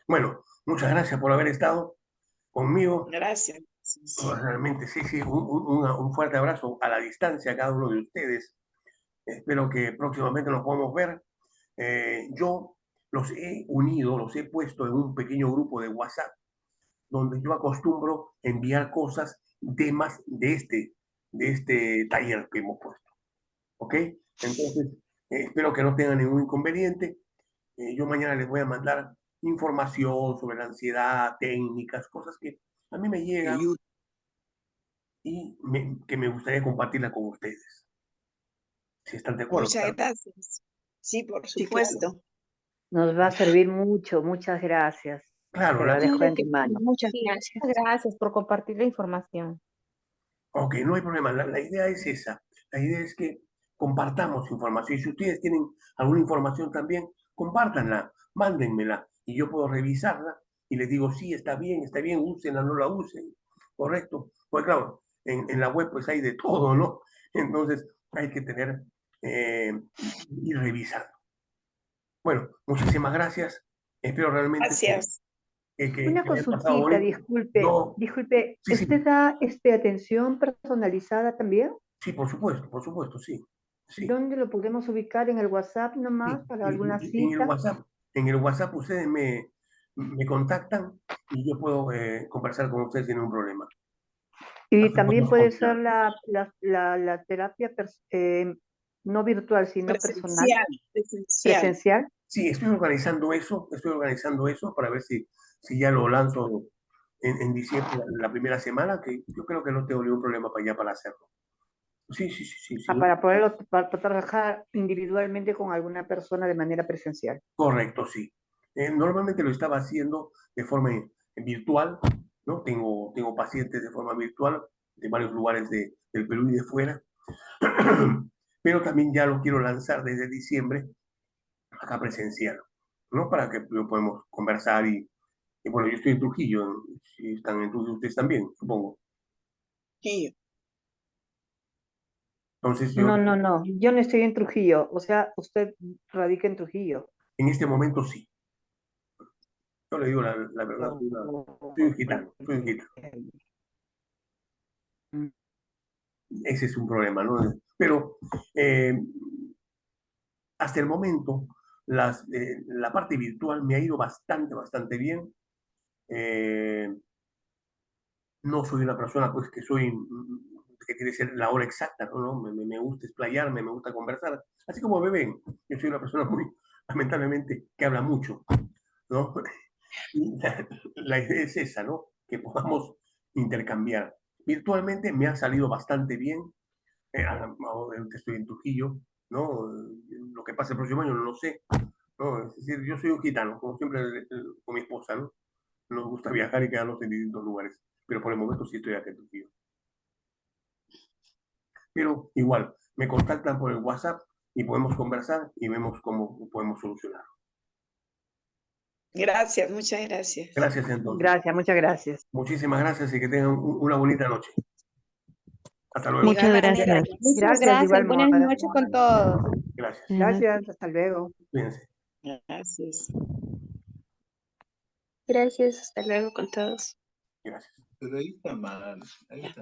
Bueno, muchas gracias por haber estado conmigo. Gracias. Realmente, sí, sí, un fuerte abrazo a la distancia a cada uno de ustedes. Espero que próximamente nos podamos ver. Yo los he unido, los he puesto en un pequeño grupo de WhatsApp donde yo acostumbro enviar cosas, temas de este taller que hemos puesto. ¿Ok? Entonces, espero que no tengan ningún inconveniente. Yo mañana les voy a mandar información sobre la ansiedad, técnicas, cosas que a mí me llegan y que me gustaría compartirla con ustedes. Si están de acuerdo. Muchas gracias. Sí, por Sí, claro. supuesto. Nos va a servir mucho, muchas gracias. Claro, Te lo dejo de antemano. Muchas Sí, gracias. muchas gracias por compartir la información. ok, no hay problema. La idea es esa. La idea es que compartamos información. Y si ustedes tienen alguna información también, compártanla, mándenmela y yo puedo revisarla y les digo, sí, está bien, úsenla, no la usen. ¿Correcto? Pues claro, en la web pues hay de todo, ¿no? Entonces hay que tener, ir revisando. Bueno, muchísimas gracias. Espero realmente Gracias. Una que hayan pasado consultita, bonito. disculpe, Sí, sí, ¿usted da atención personalizada también? sí, por supuesto, sí. Sí. ¿Dónde lo podemos ubicar? ¿En el WhatsApp nomás para alguna cita? En el WhatsApp ustedes me contactan y yo puedo conversar con ustedes sin ningún problema. Y Así también podemos puede coordinar. ser la terapia no virtual, sino personal, Presencial. presencial. Sí, estoy organizando eso para ver si ya lo lanzo en diciembre, la primera semana, que yo creo que no tengo ningún problema para hacerlo. Sí, sí, sí, sí, sí. Para trabajar individualmente con alguna persona de manera presencial. Correcto, sí. Normalmente lo estaba haciendo de forma virtual, ¿no? Tengo pacientes de forma virtual de varios lugares del Perú y de fuera, pero también ya lo quiero lanzar desde diciembre acá presencial, ¿no? Para que lo podamos conversar y bueno, yo estoy en Trujillo, si están en Trujillo ustedes también, supongo. Sí. Entonces yo No, yo no estoy en Trujillo, o sea, usted radica en Trujillo. en este momento sí. Yo le digo la verdad, soy un gitano, soy un gitano. Ese es un problema, ¿no? Pero eh, hasta el momento, la parte virtual me ha ido bastante bien. Eh, no soy una persona, pues, que tiene que ser la hora exacta, ¿no? Me gusta explayarme, me gusta conversar. Así como me ven, yo soy una persona muy, lamentablemente, que habla mucho, ¿no? Y la idea es esa, ¿no? Que podamos intercambiar. Virtualmente me ha salido bastante bien. Ahora estoy en Trujillo, ¿no? Lo que pasa el próximo año no lo sé, ¿no? Es decir, yo soy un gitano, como siempre con mi esposa, ¿no? Nos gusta viajar y quedarnos en distintos lugares. Pero por el momento sí estoy acá en Trujillo. Pero igual, me contactan por el WhatsApp y podemos conversar y vemos cómo podemos solucionarlo. Gracias, muchas gracias. Gracias entonces. Gracias, muchas gracias. Muchísimas gracias y que tengan una bonita noche. Hasta luego. Muchas Igual manera, gracias. Muchas Gracias, gracias. igual Buenas modo. noches con todos. Gracias. Gracias, hasta luego. Cuídense. Gracias. Gracias, hasta luego con todos. Gracias. Pero ahí está mal. Ahí está